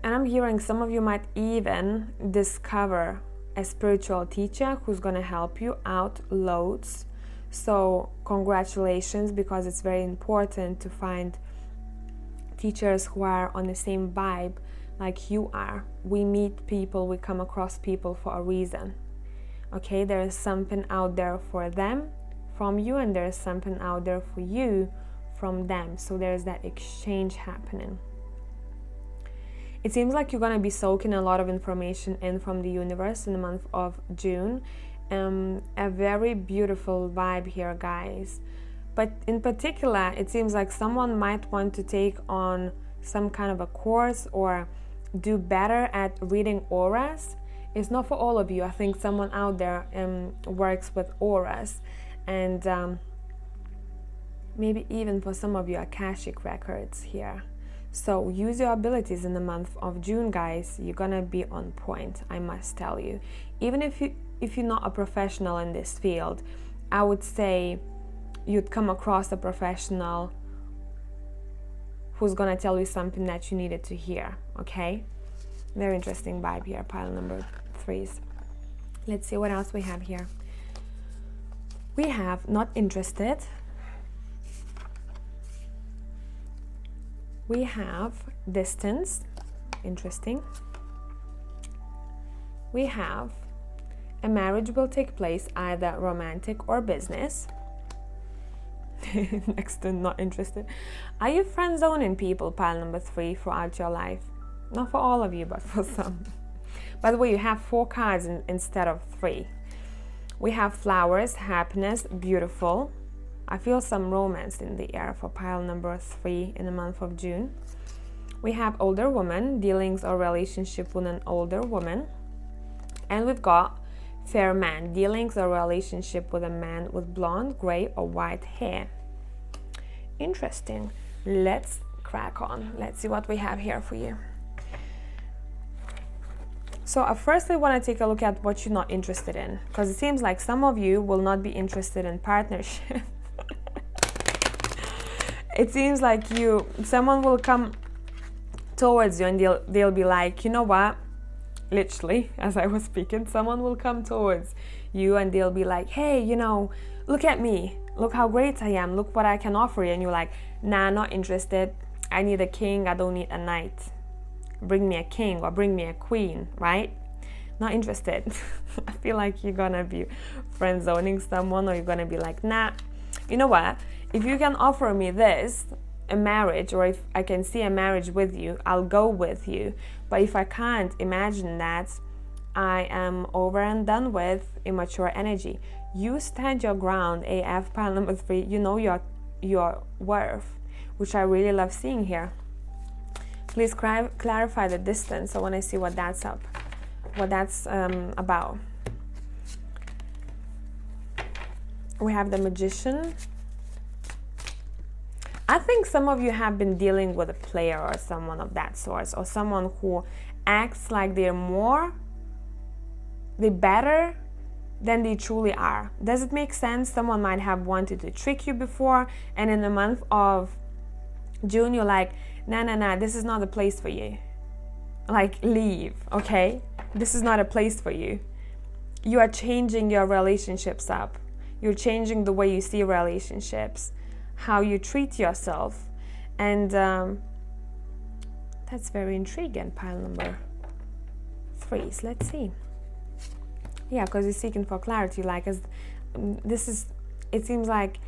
Speaker 1: and I'm hearing some of you might even discover a spiritual teacher who's gonna help you out loads. So congratulations, because it's very important to find teachers who are on the same vibe like you are. We meet people, we come across people for a reason. Okay, there is something out there for them from you, and there's something out there for you from them. So there's that exchange happening. It seems like you're going to be soaking a lot of information in from the universe in the month of June. A very beautiful vibe here, guys. But in particular, it seems like someone might want to take on some kind of a course or do better at reading auras. It's not for all of you. I think someone out there works with auras, and maybe even for some of you, Akashic records here. So use your abilities in the month of June, guys. You're gonna be on point, I must tell you. Even if you're not a professional in this field, I would say you'd come across a professional who's gonna tell you something that you needed to hear, okay? Very interesting vibe here, pile number 3s. Let's see what else we have here. We have not interested. We have distance, interesting. We have a marriage will take place, either romantic or business. Next to not interested. Are you friend zoning people, pile number 3, throughout your life? Not for all of you, but for some. By the way, you have 4 cards instead of 3. We have flowers, happiness, beautiful. I feel some romance in the air for pile number 3 in the month of June. We have older woman, dealings or relationship with an older woman. And we've got fair man, dealings or relationship with a man with blonde, gray or white hair. Interesting. Let's crack on. Let's see what we have here for you. So first I want to take a look at what you're not interested in, because it seems like some of you will not be interested in partnership. It seems like someone will come towards you and they'll be like, you know what? Literally, as I was speaking, someone will come towards you and they'll be like, hey, look at me. Look how great I am. Look what I can offer you. And you're like, nah, not interested. I need a king. I don't need a knight. Bring me a king or bring me a queen, right? Not interested. I feel like you're gonna be friend zoning someone, or you're gonna be like, nah, you know what? If you can offer me this, a marriage, or if I can see a marriage with you, I'll go with you. But if I can't, imagine that I am over and done with immature energy. You stand your ground, AF, pile number 3. You know your worth, which I really love seeing here. Please clarify the distance. I want to see what that's about. We have the Magician. I think some of you have been dealing with a player or someone of that sort, or someone who acts like they're better than they truly are. Does it make sense? Someone might have wanted to trick you before, and in the month of June, you're like, nah, this is not a place for you. Like, leave, okay? This is not a place for you. You are changing your relationships up. You're changing the way you see relationships, how you treat yourself. And that's very intriguing, pile number 3. So let's see. Yeah, because you're seeking for clarity. Like, it seems like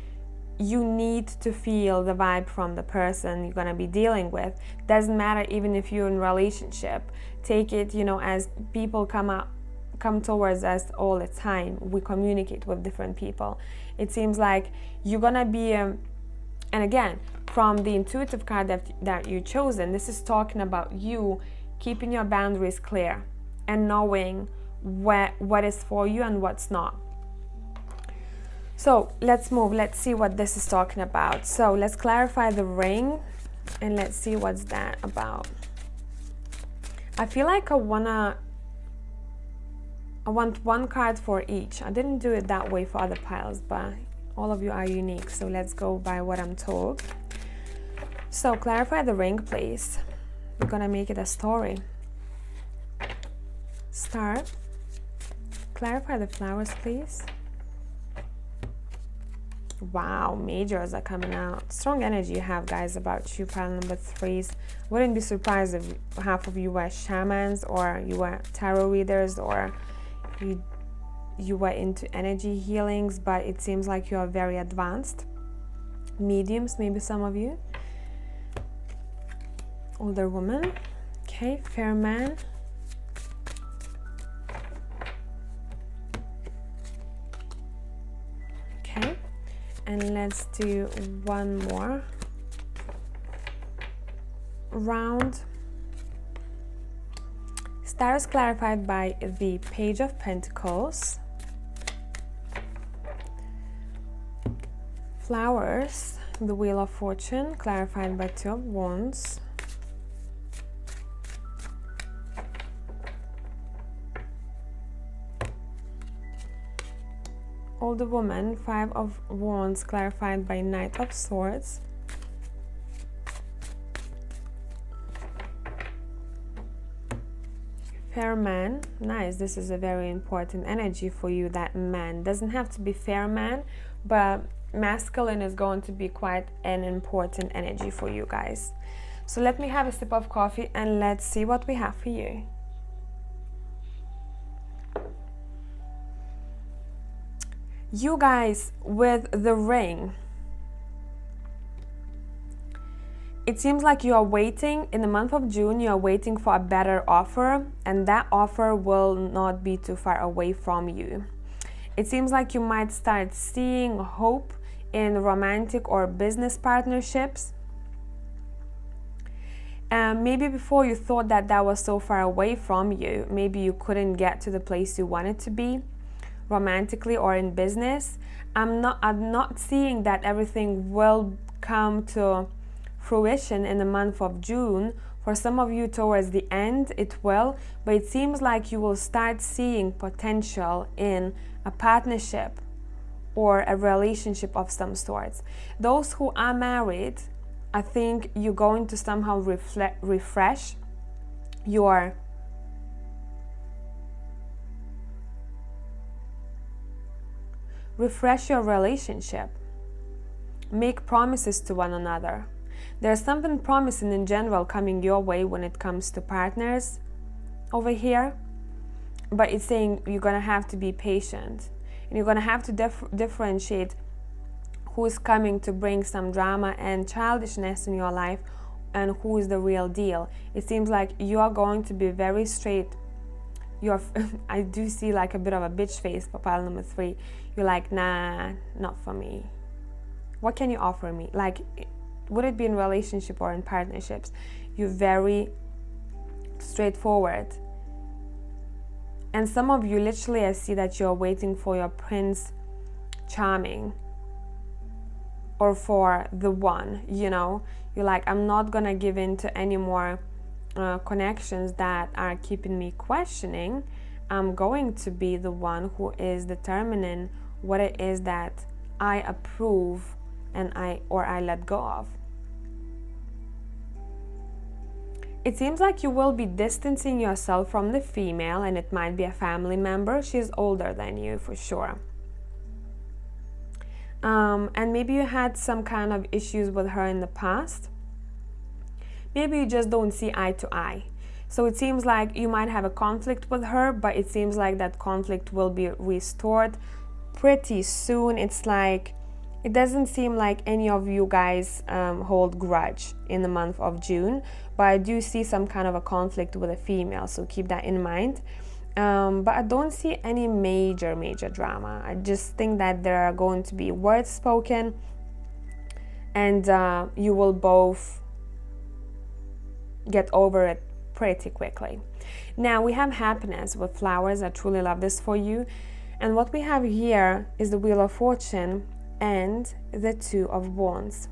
Speaker 1: you need to feel the vibe from the person you're going to be dealing with. Doesn't matter even if you're in a relationship. Take it, as people come towards us all the time. We communicate with different people. It seems like you're going to be, and again, from the intuitive card that you've chosen, this is talking about you keeping your boundaries clear and knowing what is for you and what's not. So let's move. Let's see what this is talking about. So let's clarify the ring and let's see what's that about. I feel like I want one card for each. I didn't do it that way for other piles, but all of you are unique. So let's go by what I'm told. So clarify the ring, please. We're gonna make it a story. Star. Clarify the flowers, please. Wow, majors are coming out. Strong energy you have, guys, about you, pile number 3s. Wouldn't be surprised if half of you were shamans, or you were tarot readers, or you were into energy healings, but it seems like you are very advanced. Mediums, maybe some of you. Older woman. Okay, fair man. Okay. And let's do one more round. That is clarified by the Page of Pentacles. Flowers, the Wheel of Fortune, clarified by Two of Wands. Older Woman, Five of Wands, clarified by Knight of Swords. Fair Man, nice. This is a very important energy for you. That man doesn't have to be fair man, but masculine is going to be quite an important energy for you guys. So let me have a sip of coffee and let's see what we have for you. You guys, with the Ring, it seems like you are waiting in the month of June. You are waiting for a better offer, and that offer will not be too far away from you. It seems like you might start seeing hope in romantic or business partnerships. Maybe before you thought that that was so far away from you, maybe you couldn't get to the place you wanted to be romantically or in business. I'm not seeing that everything will come to fruition in the month of June. For some of you towards the end it will, but it seems like you will start seeing potential in a partnership or a relationship of some sorts. Those who are married, I think you're going to somehow refresh your relationship. Make promises to one another. There's something promising in general coming your way when it comes to partners over here, but it's saying you're gonna have to be patient and you're gonna have to differentiate who's coming to bring some drama and childishness in your life and who is the real deal. It seems like you are going to be very straight. I do see like a bit of a bitch face for pile number 3. You're like, nah, not for me. What can you offer me? Like, would it be in relationship or in partnerships? You're very straightforward. And some of you, literally, I see that you're waiting for your Prince Charming or for the one, you know. You're like, I'm not gonna give in to any more connections that are keeping me questioning. I'm going to be the one who is determining what it is that I approve and I let go of. It seems like you will be distancing yourself from the female, and it might be a family member. She's older than you for sure. And maybe you had some kind of issues with her in the past. Maybe you just don't see eye to eye. So it seems like you might have a conflict with her, but it seems like that conflict will be restored pretty soon. It's like, it doesn't seem like any of you guys hold grudge in the month of June, but I do see some kind of a conflict with a female, so keep that in mind. But I don't see any major drama. I just think that there are going to be words spoken, and you will both get over it pretty quickly. Now we have happiness with flowers. I truly love this for you. And what we have here is the Wheel of Fortune and the Two of Wands.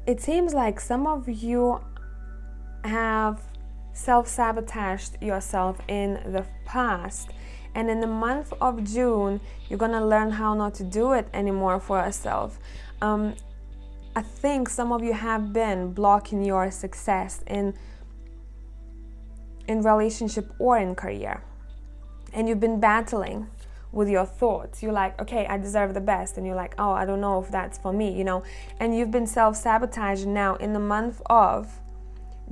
Speaker 1: It seems like some of you have self-sabotaged yourself in the past, and in the month of June you're gonna learn how not to do it anymore for yourself. I think some of you have been blocking your success in relationship or in career, and you've been battling with your thoughts. You're like, okay, I deserve the best, and you're like, oh, I don't know if that's for me, you know. And you've been self-sabotaging. Now in the month of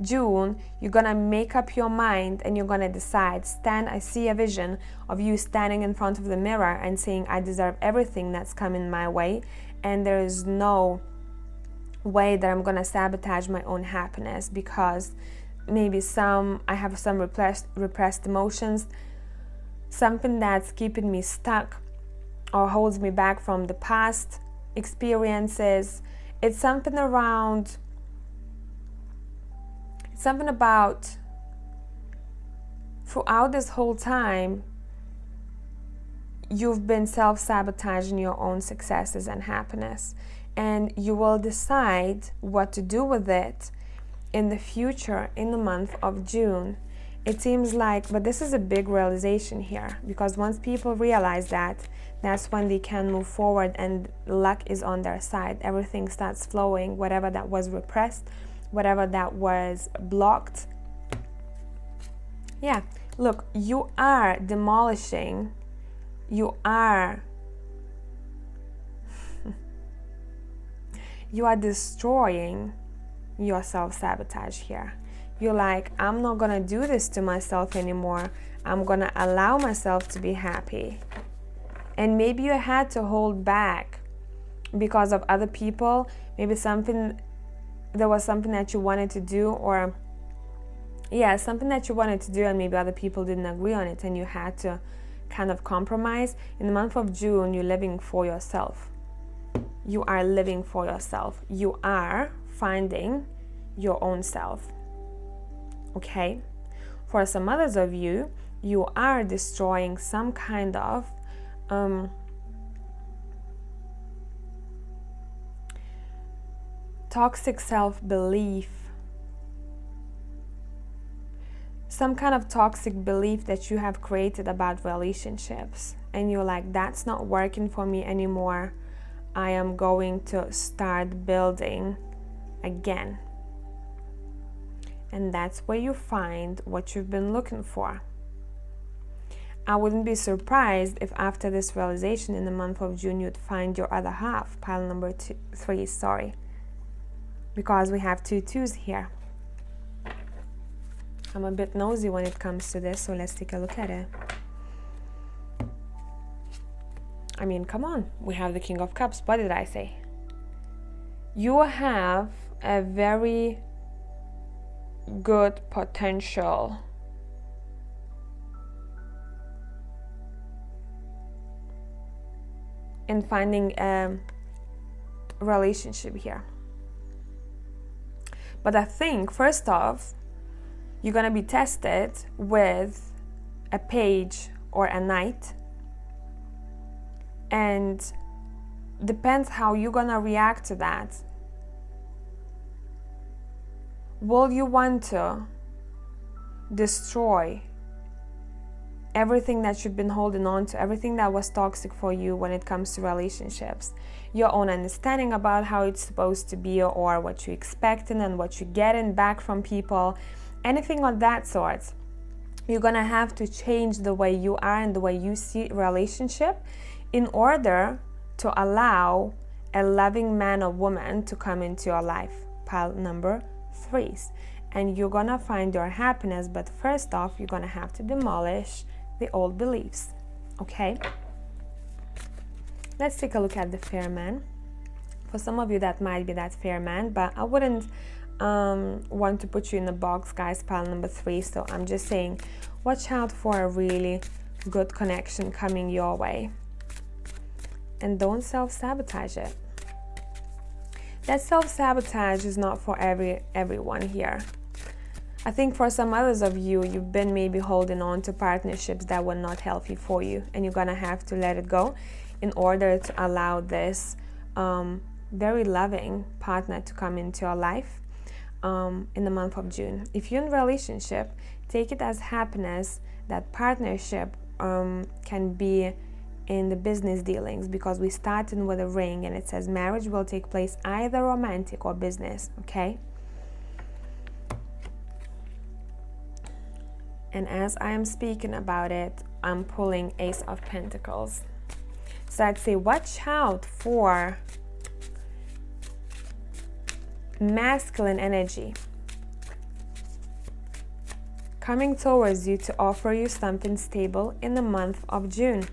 Speaker 1: June, you're gonna make up your mind and you're gonna decide. I see a vision of you standing in front of the mirror and saying, I deserve everything that's coming my way, and there is no way that I'm gonna sabotage my own happiness because maybe I have some repressed emotions, something that's keeping me stuck or holds me back from the past experiences. It's something around It's something about throughout this whole time, you've been self-sabotaging your own successes and happiness, and you will decide what to do with it in the future, in the month of June. It seems like, but this is a big realization here, because once people realize that, that's when they can move forward and luck is on their side. Everything starts flowing, whatever that was repressed, whatever that was blocked. Yeah, look, you are demolishing, you are destroying your self-sabotage here. You're like, I'm not gonna do this to myself anymore. I'm gonna allow myself to be happy. And maybe you had to hold back because of other people. Maybe there was something that you wanted to do, or something that you wanted to do, and maybe other people didn't agree on it, and you had to kind of compromise. In the month of June, you're living for yourself. You are living for yourself. You are finding your own self. Okay? For some others of you, you are destroying some kind of toxic self-belief, some kind of toxic belief that you have created about relationships, and you're like, that's not working for me anymore. I am going to start building again. And that's where you find what you've been looking for. I wouldn't be surprised if after this realization in the month of June, you'd find your other half, pile number 3, sorry. Because we have 2 2s here. I'm a bit nosy when it comes to this, so let's take a look at it. I mean, come on, we have the King of Cups. What did I say? You have a very good potential in finding a relationship here. But I think, first off, you're going to be tested with a page or a knight. And depends how you're going to react to that. Will you want to destroy everything that you've been holding on to, everything that was toxic for you when it comes to relationships, your own understanding about how it's supposed to be, or what you're expecting and what you're getting back from people, anything of that sort? You're gonna have to change the way you are and the way you see relationship in order to allow a loving man or woman to come into your life, pile number 3s. And you're gonna find your happiness, but first off, you're gonna have to demolish the old beliefs. Okay, let's take a look at the fair man. For some of you, that might be that fair man, but I wouldn't want to put you in a box, guys, pile number 3. So I'm just saying, watch out for a really good connection coming your way, and don't self-sabotage it. That self-sabotage is not for everyone here. I think for some others of you, you've been maybe holding on to partnerships that were not healthy for you, and you're gonna have to let it go in order to allow this very loving partner to come into your life in the month of June. If you're in a relationship, take it as happiness. That partnership can be in the business dealings, because we started with a ring and it says marriage will take place either romantic or business. Okay, and as I am speaking about it, I'm pulling Ace of Pentacles. So I'd say watch out for masculine energy coming towards you to offer you something stable in the month of June.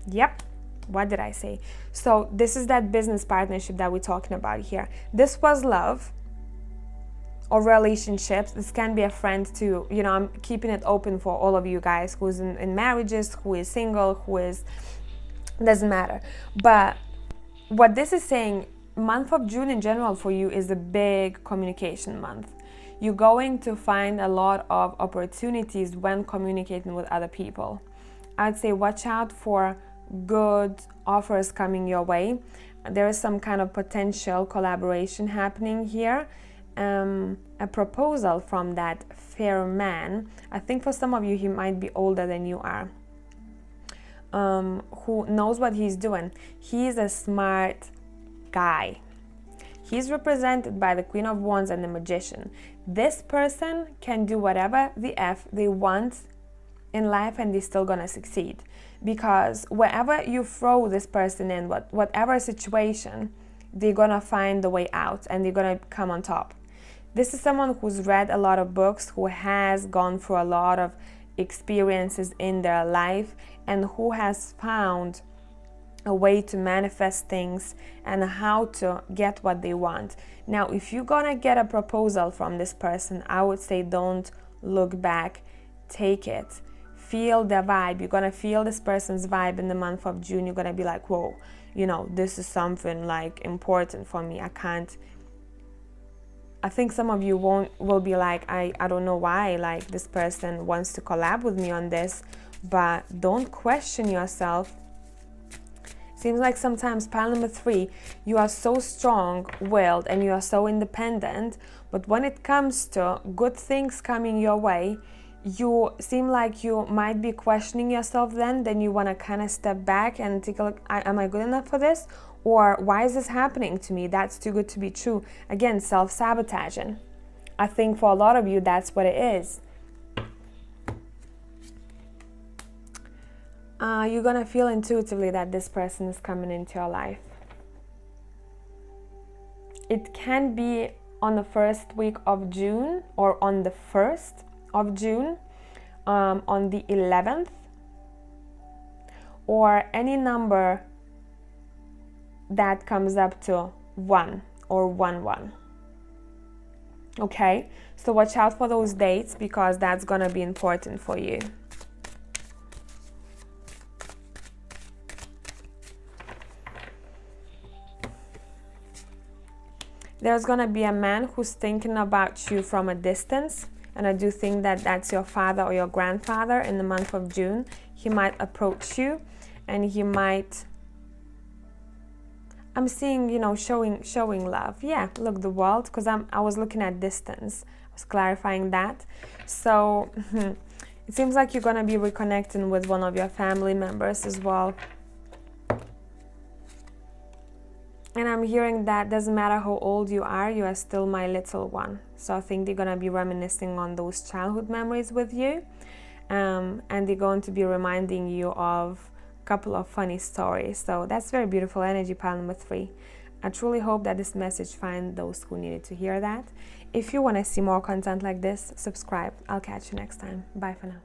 Speaker 1: Yep, what did I say? So this is that business partnership that we're talking about here. This was love or relationships. This can be a friend too. You know, I'm keeping it open for all of you guys who's in marriages, who is single, who is, doesn't matter. But what this is saying, month of June in general for you is a big communication month. You're going to find a lot of opportunities when communicating with other people. I'd say watch out for good offers coming your way. There is some kind of potential collaboration happening here. A proposal from that fair man. I think for some of you, he might be older than you are. Who knows what he's doing. He's a smart guy. He's represented by the Queen of Wands and the Magician. This person can do whatever the F they want in life and they're still gonna succeed. Because wherever you throw this person in, whatever situation, they're gonna find the way out and they're gonna come on top. This is someone who's read a lot of books, who has gone through a lot of experiences in their life, and who has found a way to manifest things and how to get what they want. Now, if you're gonna get a proposal from this person, I would say don't look back, take it. Feel the vibe. You're gonna feel this person's vibe in the month of June. You're gonna be like, whoa, this is something like important for me. I think some of you will be like, I don't know why, like this person wants to collab with me on this, but don't question yourself. Seems like sometimes pile number 3, you are so strong-willed and you are so independent, but when it comes to good things coming your way, you seem like you might be questioning yourself then you want to kind of step back and take a look, am I good enough for this? Or why is this happening to me? That's too good to be true. Again, self-sabotaging. I think for a lot of you, that's what it is. You're going to feel intuitively that this person is coming into your life. It can be on the first week of June or on the 1st of June, on the 11th, or any number that comes up to 1 or 1-1. Okay, so watch out for those dates because that's gonna be important for you. There's gonna be a man who's thinking about you from a distance, and I do think that that's your father or your grandfather in the month of June. He might approach you and he might, I'm seeing, showing love. Yeah, look, the world, because I was looking at distance. I was clarifying that. So it seems like you're going to be reconnecting with one of your family members as well. And I'm hearing that doesn't matter how old you are still my little one. So I think they're going to be reminiscing on those childhood memories with you. And they're going to be reminding you of couple of funny stories. So that's very beautiful energy, pile number 3. I truly hope that this message finds those who needed to hear that. If you want to see more content like this, subscribe. I'll catch you next time. Bye for now.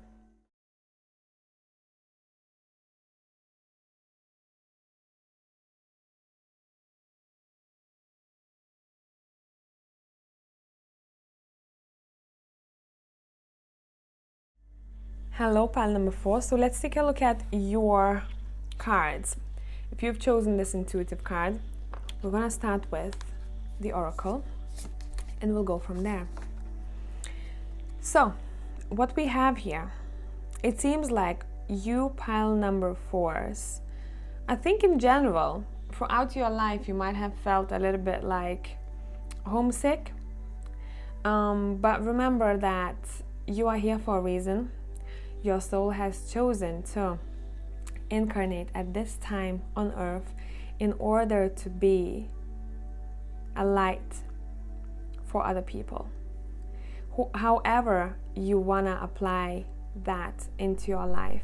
Speaker 1: Hello, pile number 4. So let's take a look at your cards. If you've chosen this intuitive card, we're going to start with the oracle and we'll go from there. So what we have here, it seems like you pile number 4s. I think in general, throughout your life, you might have felt a little bit like homesick. But remember that you are here for a reason. Your soul has chosen to incarnate at this time on earth in order to be a light for other people. However you want to apply that into your life.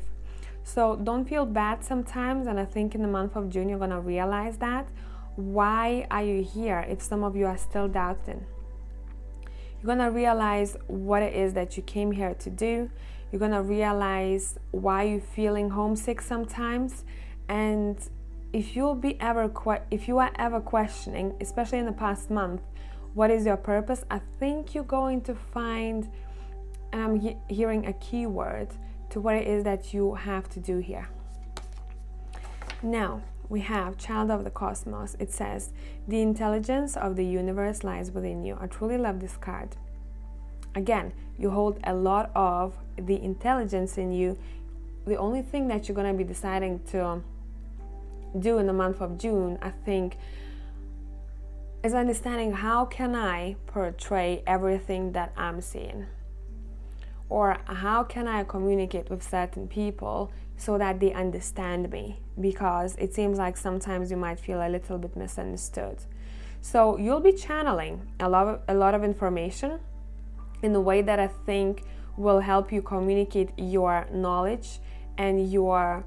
Speaker 1: So don't feel bad sometimes, and I think in the month of June you're going to realize that. Why are you here if some of you are still doubting? You're going to realize what it is that you came here to do. You're going to realize why you're feeling homesick sometimes. And if you are ever questioning, especially in the past month, what is your purpose, I think you're going to find, and I'm hearing a keyword to what it is that you have to do here. Now, we have Child of the Cosmos. It says, the intelligence of the universe lies within you. I truly love this card. Again, you hold a lot of the intelligence in you. The only thing that you're going to be deciding to do in the month of June, I think, is understanding how can I portray everything that I'm seeing, or how can I communicate with certain people so that they understand me, because it seems like sometimes you might feel a little bit misunderstood. So you'll be channeling a lot of information in a way that I think will help you communicate your knowledge and your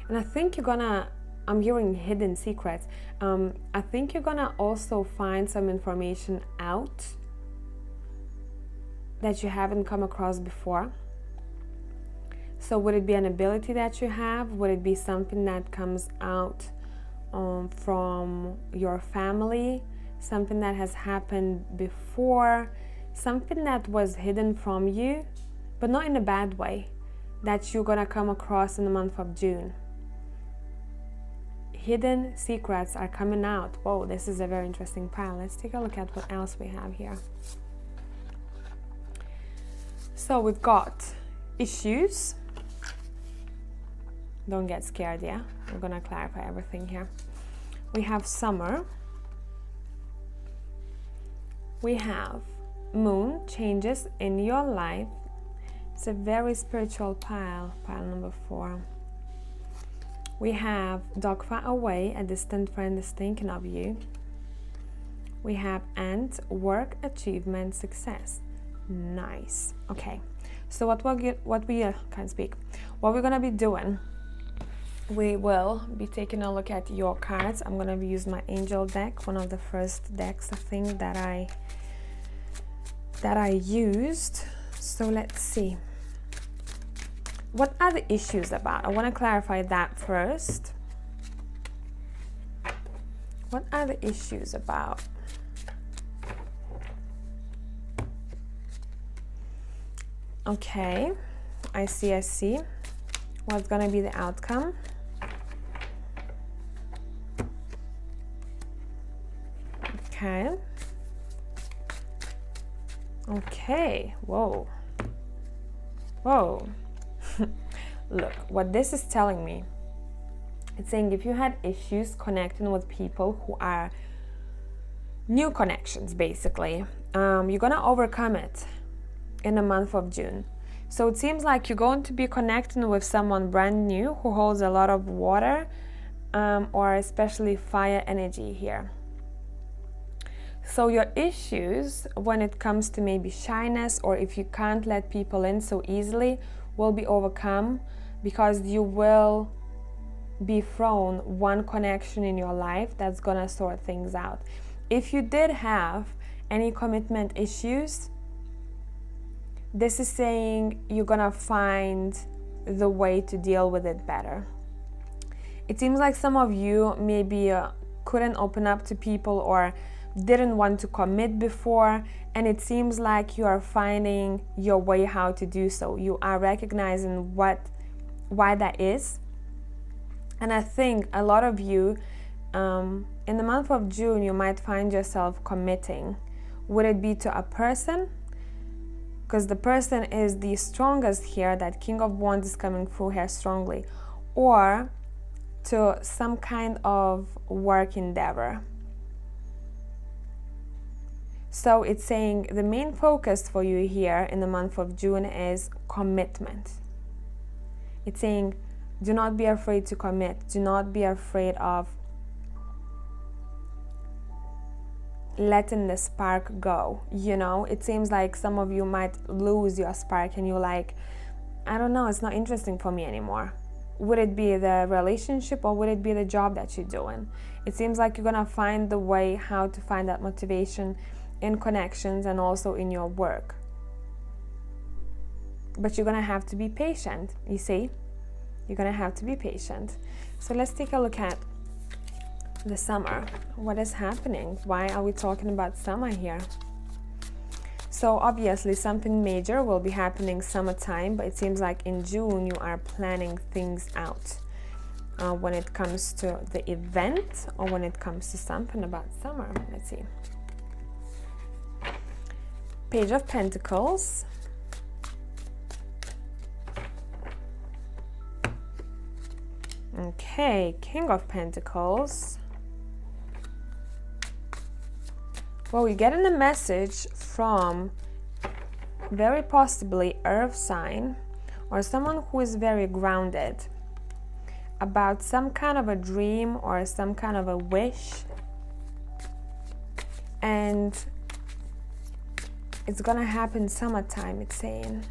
Speaker 1: and I think I'm hearing hidden secrets. I think you're gonna also find some information out that you haven't come across before. So would it be an ability that you have? Would it be something that comes out from your family? Something that has happened before? Something that was hidden from you, but not in a bad way, that you're gonna come across in the month of June. Hidden secrets are coming out. Whoa, this is a very interesting pile. Let's take a look at what else we have here. So we've got issues. Don't get scared, yeah? We're gonna clarify everything here. We have summer. We have moon, changes in your life. It's a very spiritual pile number 4. We have dog far away, a distant friend is thinking of you. We have and work, achievement, success. Nice. Okay, so what we're gonna be doing, we will be taking a look at your cards. I'm gonna be using my angel deck, one of the first decks I think that I used. So let's see. What are the issues about? I want to clarify that first. What are the issues about? Okay, I see. What's gonna be the outcome? Okay, whoa. Look, what this is telling me, it's saying if you had issues connecting with people who are new connections, basically, you're gonna overcome it in the month of June. So it seems like you're going to be connecting with someone brand new who holds a lot of water, or especially fire energy here. So your issues when it comes to maybe shyness, or if you can't let people in so easily, will be overcome, because you will be thrown one connection in your life that's gonna sort things out. If you did have any commitment issues, this is saying you're gonna find the way to deal with it better. It seems like some of you maybe couldn't open up to people or didn't want to commit before, and it seems like you are finding your way how to do so. You are recognizing why that is. And I think a lot of you in the month of June, you might find yourself committing. Would it be to a person? Because the person is the strongest here. That King of Wands is coming through here strongly. Or to some kind of work endeavor. So it's saying the main focus for you here in the month of June is commitment. It's saying do not be afraid to commit. Do not be afraid of letting the spark go. You know, it seems like some of you might lose your spark and you're like, I don't know, it's not interesting for me anymore. Would it be the relationship or would it be the job that you're doing? It seems like you're gonna find the way how to find that motivation in connections and also in your work. But you're gonna have to be patient, you see? You're gonna have to be patient. So let's take a look at the summer. What is happening? Why are we talking about summer here? So obviously something major will be happening summertime, but it seems like in June you are planning things out when it comes to the event or when it comes to something about summer. Let's see. Page of Pentacles. Okay, King of Pentacles. Well, we're getting a message from very possibly earth sign or someone who is very grounded about some kind of a dream or some kind of a wish, and it's gonna happen summertime. It's saying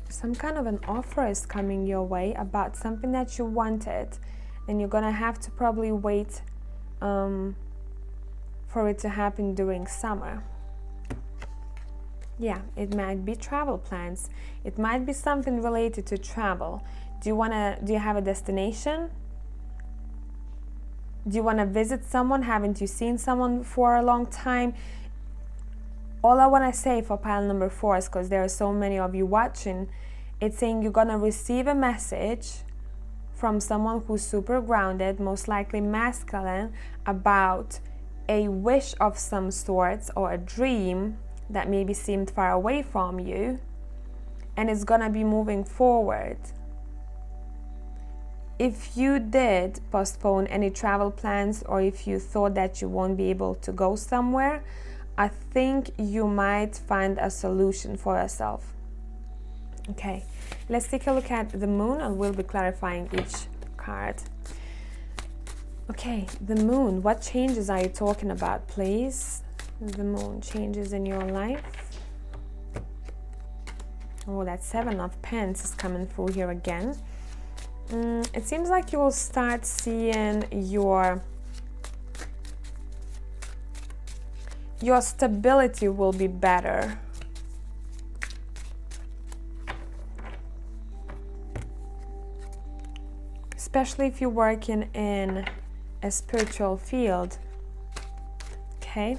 Speaker 1: some kind of an offer is coming your way about something that you wanted, and you're gonna have to probably wait for it to happen during summer. Yeah, it might be travel plans. It might be something related to travel. Do you have a destination? Do you want to visit someone? Haven't you seen someone for a long time? All I want to say for pile number 4 is, because there are so many of you watching, it's saying you're going to receive a message from someone who's super grounded, most likely masculine, about a wish of some sorts or a dream that maybe seemed far away from you, and it's gonna be moving forward. If you did postpone any travel plans, or if you thought that you won't be able to go somewhere, I think you might find a solution for yourself. Okay, let's take a look at the moon, and we'll be clarifying each card. Okay, the moon, what changes are you talking about, please? The moon, changes in your life. Oh, that 7 of Pence is coming through here again. It seems like you will start seeing your stability will be better. Especially if you're working in a spiritual field. Okay.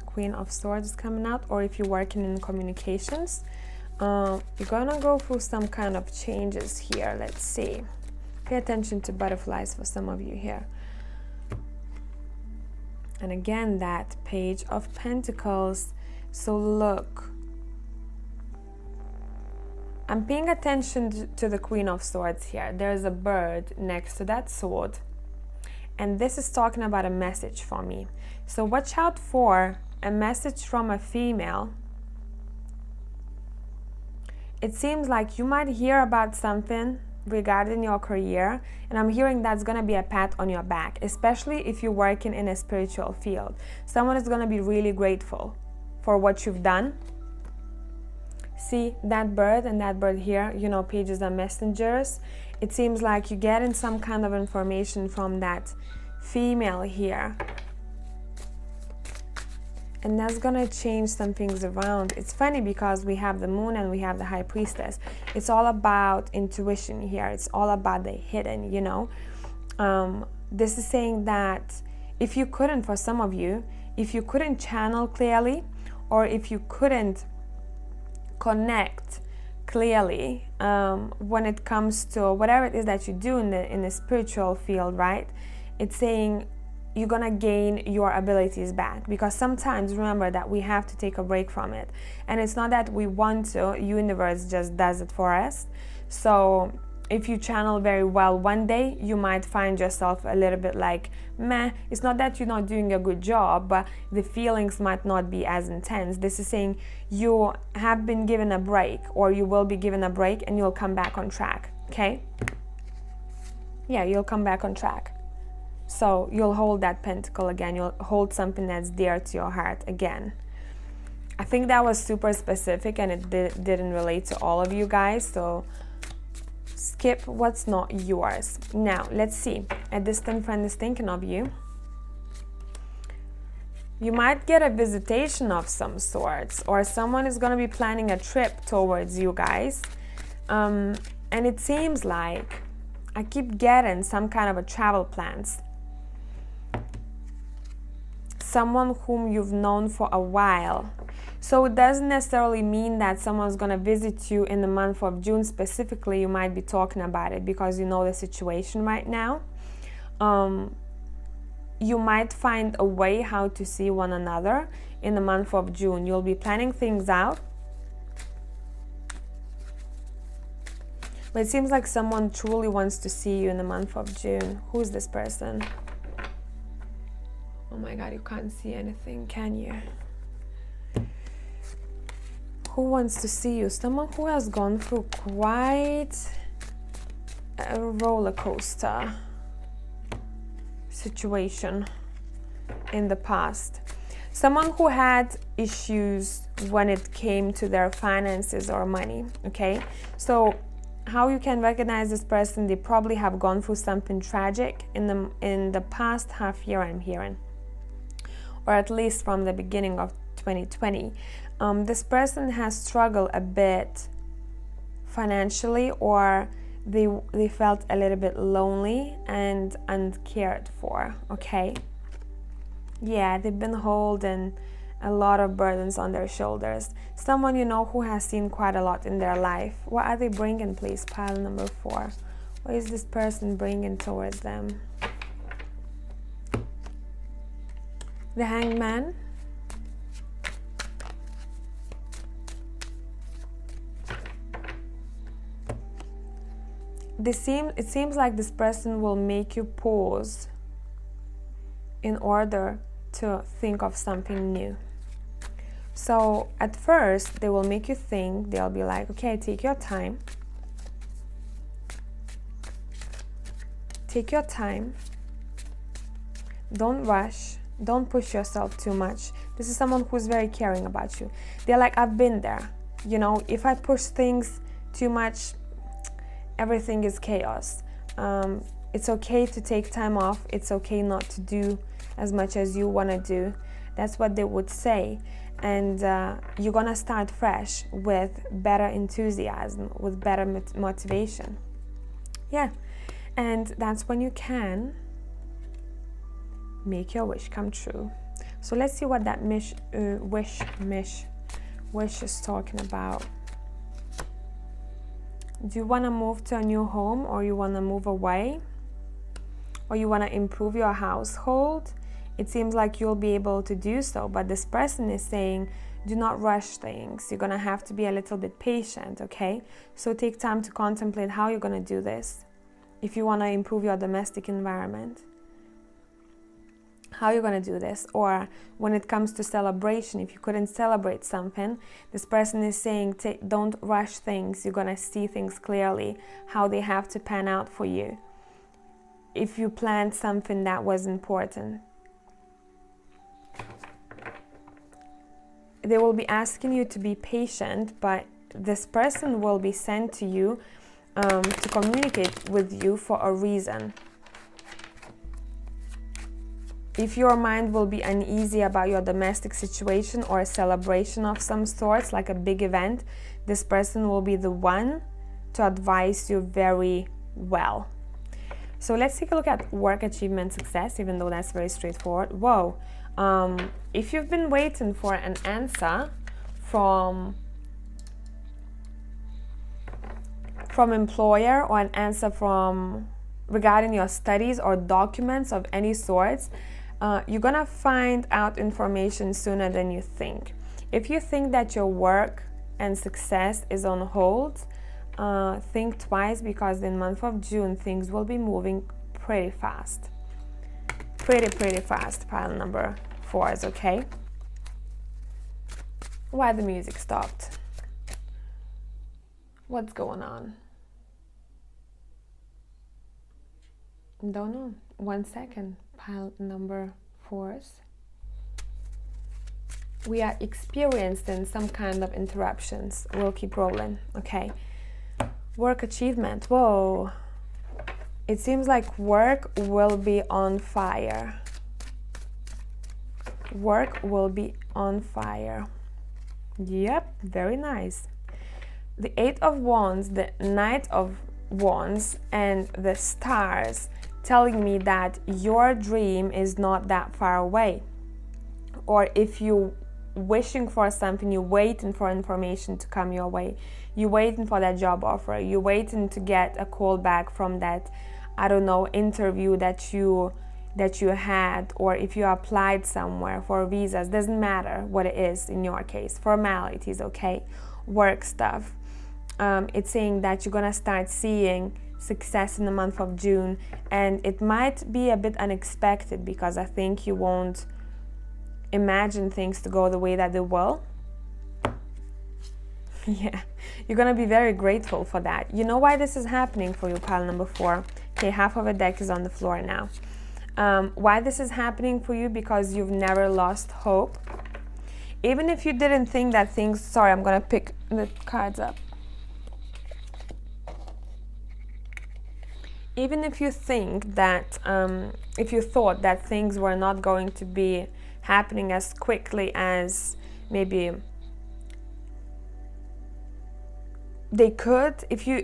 Speaker 1: Queen of Swords is coming out, or if you're working in communications, you're gonna go through some kind of changes here. Let's see. Pay attention to butterflies for some of you here. And again, that Page of Pentacles. So look, I'm paying attention to the Queen of Swords here. There's a bird next to that sword, and this is talking about a message for me. So watch out for a message from a female. It seems like you might hear about something regarding your career, and I'm hearing that's going to be a pat on your back, especially if you're working in a spiritual field. Someone is going to be really grateful for what you've done. See that bird and that bird here, you know, pages are messengers. It seems like you're getting some kind of information from that female here. And that's gonna change some things around. It's funny because we have the moon and we have the high priestess. It's all about intuition here. It's all about the hidden, you know. This is saying that if you couldn't, for some of you, if you couldn't channel clearly, or if you couldn't connect clearly when it comes to whatever it is that you do in the spiritual field, right? It's saying you're gonna gain your abilities back, because sometimes remember that we have to take a break from it, and it's not that we want to, universe just does it for us. So if you channel very well one day, you might find yourself a little bit like meh. It's not that you're not doing a good job, but the feelings might not be as intense. This is saying you have been given a break, or you will be given a break, and you'll come back on track. Okay, yeah, you'll come back on track. So you'll hold that pentacle again. You'll hold something that's dear to your heart again. I think that was super specific, and it didn't relate to all of you guys, so skip what's not yours. Now let's see. A distant friend is thinking of you. You might get a visitation of some sorts, or someone is going to be planning a trip towards you guys, and it seems like I keep getting some kind of a travel plans. someone whom you've known for a while. So it doesn't necessarily mean that someone's going to visit you in the month of June specifically. You might be talking about it because you know the situation right now. You might find a way how to see one another in the month of June. You'll be planning things out. But it seems like someone truly wants to see you in the month of June. Who is this person? Oh my God, you can't see anything, can you? Who wants to see you? Someone who has gone through quite a roller coaster situation in the past. Someone who had issues when it came to their finances or money, okay? So how you can recognize this person, they probably have gone through something tragic in the past half year, I'm hearing, or at least from the beginning of 2020. This person has struggled a bit financially, or they felt a little bit lonely and uncared for, okay? Yeah, they've been holding a lot of burdens on their shoulders. Someone you know who has seen quite a lot in their life. What are they bringing, please? Pile number 4. What is this person bringing towards them? The Hanged Man. It seems like this person will make you pause in order to think of something new. So at first they will make you think. They'll be like, okay, take your time. Take your time. Don't rush. Don't push yourself too much. This is someone who's very caring about you. They're like, I've been there. You know, if I push things too much, everything is chaos. It's okay to take time off. It's okay not to do as much as you want to do. That's what they would say. And you're going to start fresh with better enthusiasm, with better motivation. Yeah. And that's when you can make your wish come true. So let's see what that wish is talking about. Do you want to move to a new home, or you want to move away, or you want to improve your household? It seems like you'll be able to do so, but this person is saying, do not rush things. You're going to have to be a little bit patient, okay? So take time to contemplate how you're going to do this. If you want to improve your domestic environment, how you're going to do this. Or when it comes to celebration, if you couldn't celebrate something, this person is saying, don't rush things. You're going to see things clearly, how they have to pan out for you. If you planned something that was important, they will be asking you to be patient, but this person will be sent to you to communicate with you for a reason. If your mind will be uneasy about your domestic situation or a celebration of some sorts, like a big event, this person will be the one to advise you very well. So let's take a look at work, achievement, success, even though that's very straightforward. Whoa. If you've been waiting for an answer from employer, or an answer regarding your studies or documents of any sorts, you're gonna find out information sooner than you think. If you think that your work and success is on hold, think twice, because in the month of June things will be moving pretty fast. Pretty fast. Pile number 4 is okay. Why the music stopped? What's going on? Don't know. 1 second. Pile number 4s. We are experiencing some kind of interruptions. We'll keep rolling. Okay. Work achievement. Whoa. It seems like work will be on fire. Work will be on fire. Yep, very nice. The 8 of Wands, the Knight of Wands, and the stars telling me that your dream is not that far away. or if you wishing for something, you're waiting for information to come your way, you're waiting for that job offer, you're waiting to get a call back from that, I don't know, interview that you had, or if you applied somewhere for visas, doesn't matter what it is in your case, formalities, okay, work stuff. It's saying that you're gonna start seeing success in the month of June, and it might be a bit unexpected because I think you won't imagine things to go the way that they will. Yeah, you're gonna be very grateful for that. You know why this is happening for you, pile number 4? Okay, half of the deck is on the floor now. Why this is happening for you? Because you've never lost hope. Even if you didn't think that things... Sorry, I'm gonna pick the cards up. Even if you think that, if you thought that things were not going to be happening as quickly as maybe they could, if you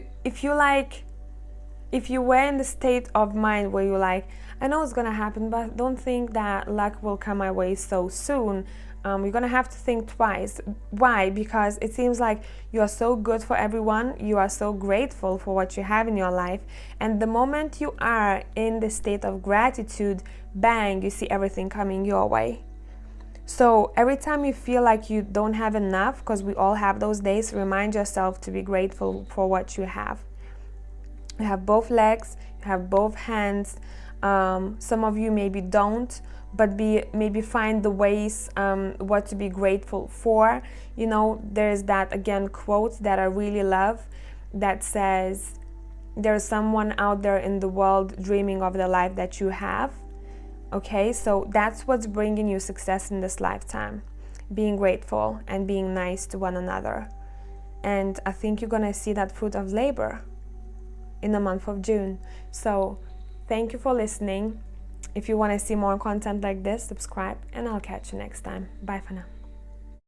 Speaker 1: were in the state of mind where you're like, I know it's gonna happen, but don't think that luck will come my way so soon, you're gonna have to think twice. Why? Because it seems like you are so good for everyone, you are so grateful for what you have in your life, and the moment you are in the state of gratitude, bang, you see everything coming your way. So every time you feel like you don't have enough, because we all have those days, remind yourself to be grateful for what you have. You have both legs, you have both hands. Some of you maybe don't, but maybe find the ways what to be grateful for. You know, there's that, again, quote that I really love that says, there's someone out there in the world dreaming of the life that you have. Okay, so that's what's bringing you success in this lifetime. Being grateful and being nice to one another. And I think you're gonna see that fruit of labor in the month of June. So thank you for listening. If you want to see more content like this, subscribe, and I'll catch you next time. Bye for now.